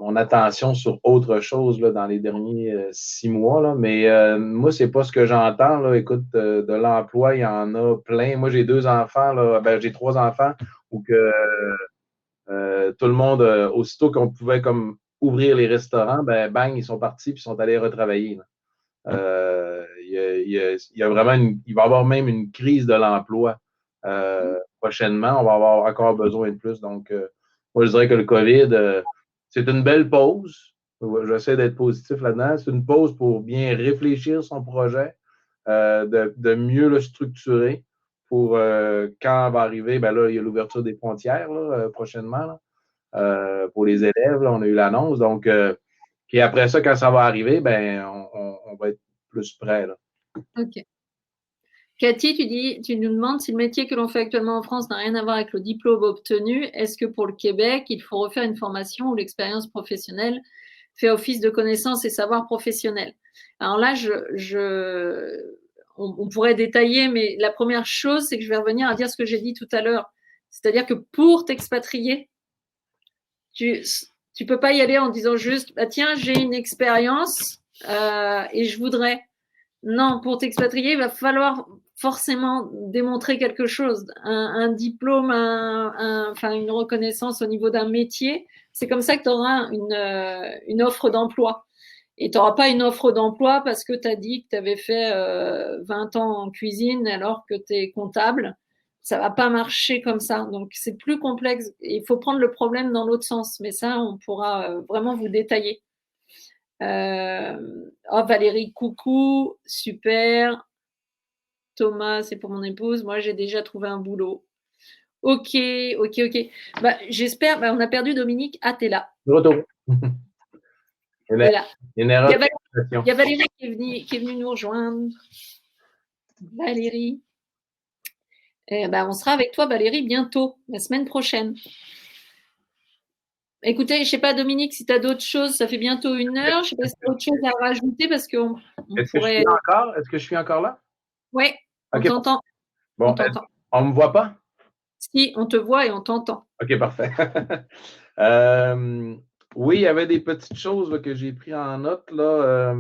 mon attention sur autre chose là, dans les derniers 6 mois. Là. Mais moi, c'est pas ce que j'entends. Là. Écoute, de l'emploi, il y en a plein. Moi, j'ai 2 enfants. Là. Ben, j'ai 3 enfants où que tout le monde, aussitôt qu'on pouvait comme ouvrir les restaurants, ben bang, ils sont partis et sont allés retravailler. Il y a vraiment il va y avoir même une crise de l'emploi prochainement. On va avoir encore besoin de plus. Donc, moi, je dirais que le COVID, c'est une belle pause. J'essaie d'être positif là-dedans. C'est une pause pour bien réfléchir son projet, de mieux le structurer pour quand va arriver, ben là, il y a l'ouverture des frontières là, prochainement là, pour les élèves. Là, on a eu l'annonce. Donc, puis après ça, quand ça va arriver, ben, on va être plus prêt. Là. Ok. Cathy, tu nous demandes si le métier que l'on fait actuellement en France n'a rien à voir avec le diplôme obtenu. Est-ce que pour le Québec, il faut refaire une formation où l'expérience professionnelle fait office de connaissances et savoir professionnels? Alors là, on pourrait détailler, mais la première chose, c'est que je vais revenir à dire ce que j'ai dit tout à l'heure. C'est-à-dire que pour t'expatrier, tu peux pas y aller en disant juste, bah, tiens, j'ai une expérience et je voudrais. Non, pour t'expatrier, il va falloir forcément démontrer quelque chose, un diplôme, enfin une reconnaissance au niveau d'un métier. C'est comme ça que tu auras une offre d'emploi. Et tu n'auras pas une offre d'emploi parce que tu as dit que tu avais fait 20 ans en cuisine alors que tu es comptable. Ça va pas marcher comme ça. Donc, c'est plus complexe. Il faut prendre le problème dans l'autre sens. Mais ça, on pourra vraiment vous détailler. Oh, Valérie, coucou, super. Thomas, c'est pour mon épouse. Moi, j'ai déjà trouvé un boulot. Ok, ok, ok. Bah, j'espère. Bah, on a perdu Dominique. Ah, t'es là. De retour. Voilà. Une erreur Il y a Valérie qui est venue nous rejoindre. Valérie. Ben, on sera avec toi, Valérie, bientôt, la semaine prochaine. Écoutez, je ne sais pas, Dominique, si tu as d'autres choses, ça fait bientôt 1 heure. Je ne sais pas si tu as autre chose à rajouter parce qu'on pourrait. Est-ce que je suis encore là? Oui, on okay, t'entend. Bon, on t'entend. On ne me voit pas? Si, on te voit et on t'entend. OK, parfait. Oui, il y avait des petites choses là, que j'ai pris en note. Là,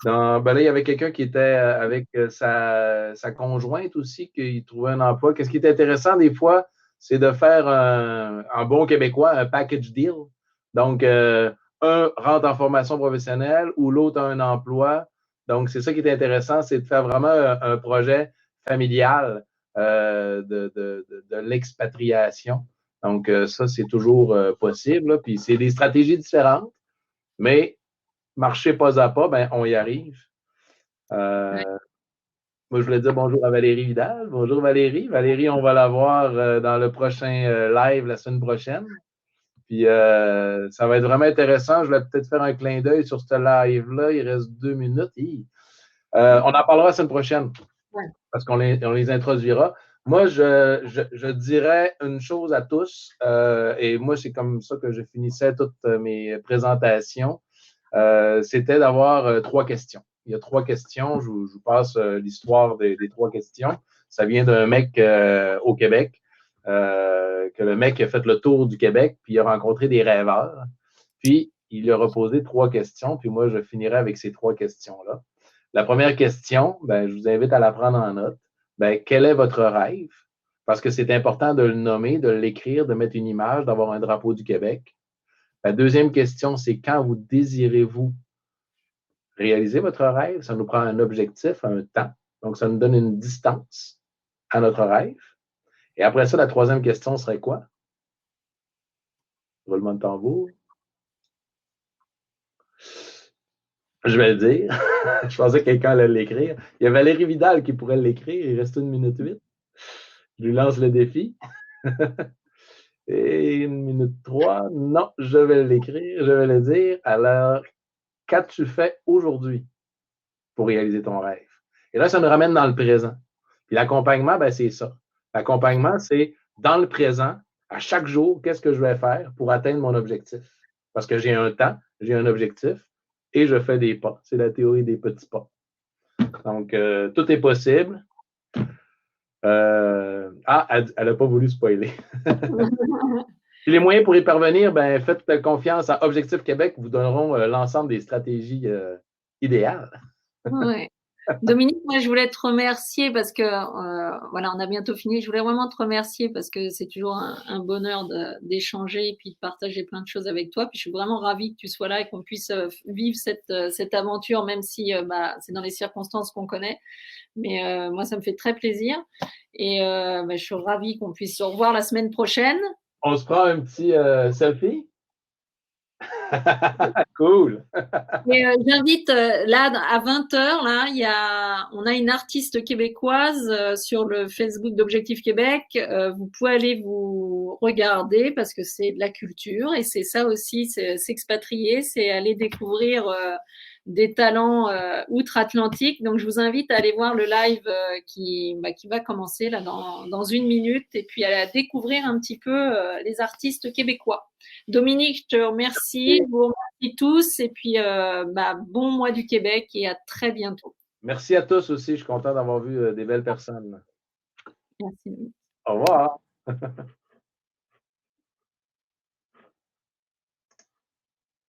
ben là, il y avait quelqu'un qui était avec sa conjointe aussi, qui trouvait un emploi. Qu'est-ce qui est intéressant des fois, c'est de faire un bon québécois, un package deal. Donc, un rentre en formation professionnelle ou l'autre a un emploi. Donc, c'est ça qui est intéressant, c'est de faire vraiment un projet familial de l'expatriation. Donc, ça, c'est toujours possible. Là. Puis, c'est des stratégies différentes, mais marcher pas à pas, ben, on y arrive. Ouais. Moi, je voulais dire bonjour à Valérie Vidal. Bonjour Valérie. Valérie, on va la voir dans le prochain live la semaine prochaine. Puis ça va être vraiment intéressant. Je vais peut-être faire un clin d'œil sur ce live-là. Il reste 2 minutes. On en parlera la semaine prochaine. Ouais. Parce qu'on les introduira. Moi, je dirais une chose à tous, et moi, c'est comme ça que je finissais toutes mes présentations. C'était d'avoir 3 questions. Il y a 3 questions. Je vous passe l'histoire des 3 questions. Ça vient d'un mec au Québec, que le mec a fait le tour du Québec, puis il a rencontré des rêveurs. Puis, il leur a posé 3 questions, puis moi, je finirai avec ces 3 questions-là. La première question, ben, je vous invite à la prendre en note. Ben, quel est votre rêve? Parce que c'est important de le nommer, de l'écrire, de mettre une image, d'avoir un drapeau du Québec. La deuxième question, c'est quand vous désirez-vous réaliser votre rêve? Ça nous prend un objectif, un temps. Donc, ça nous donne une distance à notre rêve. Et après ça, la troisième question serait quoi? Roulement de tambour. Je vais le dire. Je pensais que quelqu'un allait l'écrire. Il y a Valérie Vidal qui pourrait l'écrire. Il reste 1 minute 8. Je lui lance le défi. Et 1 minute 3. Non, je vais l'écrire. Je vais le dire. Alors, qu'as-tu fait aujourd'hui pour réaliser ton rêve? Et là, ça nous ramène dans le présent. Puis l'accompagnement, ben, c'est ça. L'accompagnement, c'est dans le présent, à chaque jour, qu'est-ce que je vais faire pour atteindre mon objectif? Parce que j'ai un temps, j'ai un objectif et je fais des pas. C'est la théorie des petits pas. Donc, tout est possible. Elle n'a pas voulu spoiler. Puis les moyens pour y parvenir, ben, faites confiance à Objectif Québec, vous donneront l'ensemble des stratégies idéales. Ouais. Dominique, moi, je voulais te remercier parce que, voilà, on a bientôt fini. Je voulais vraiment te remercier parce que c'est toujours un bonheur d'échanger et puis de partager plein de choses avec toi. Puis je suis vraiment ravie que tu sois là et qu'on puisse vivre cette aventure, même si bah, c'est dans les circonstances qu'on connaît. Mais moi, ça me fait très plaisir. Et bah, je suis ravie qu'on puisse se revoir la semaine prochaine. On se prend un petit selfie? Cool! Et j'invite là à 20h, là, on a une artiste québécoise sur le Facebook d'Objectif Québec. Vous pouvez aller vous regarder parce que c'est de la culture et c'est ça aussi, c'est s'expatrier, c'est aller découvrir des talents outre-Atlantique. Donc je vous invite à aller voir le live qui va commencer là dans 1 minute et puis à découvrir un petit peu les artistes québécois. Dominique, je te remercie. Vous remercie tous et puis bah, bon mois du Québec et à très bientôt. Merci à tous aussi. Je suis content d'avoir vu des belles personnes. Merci. Au revoir.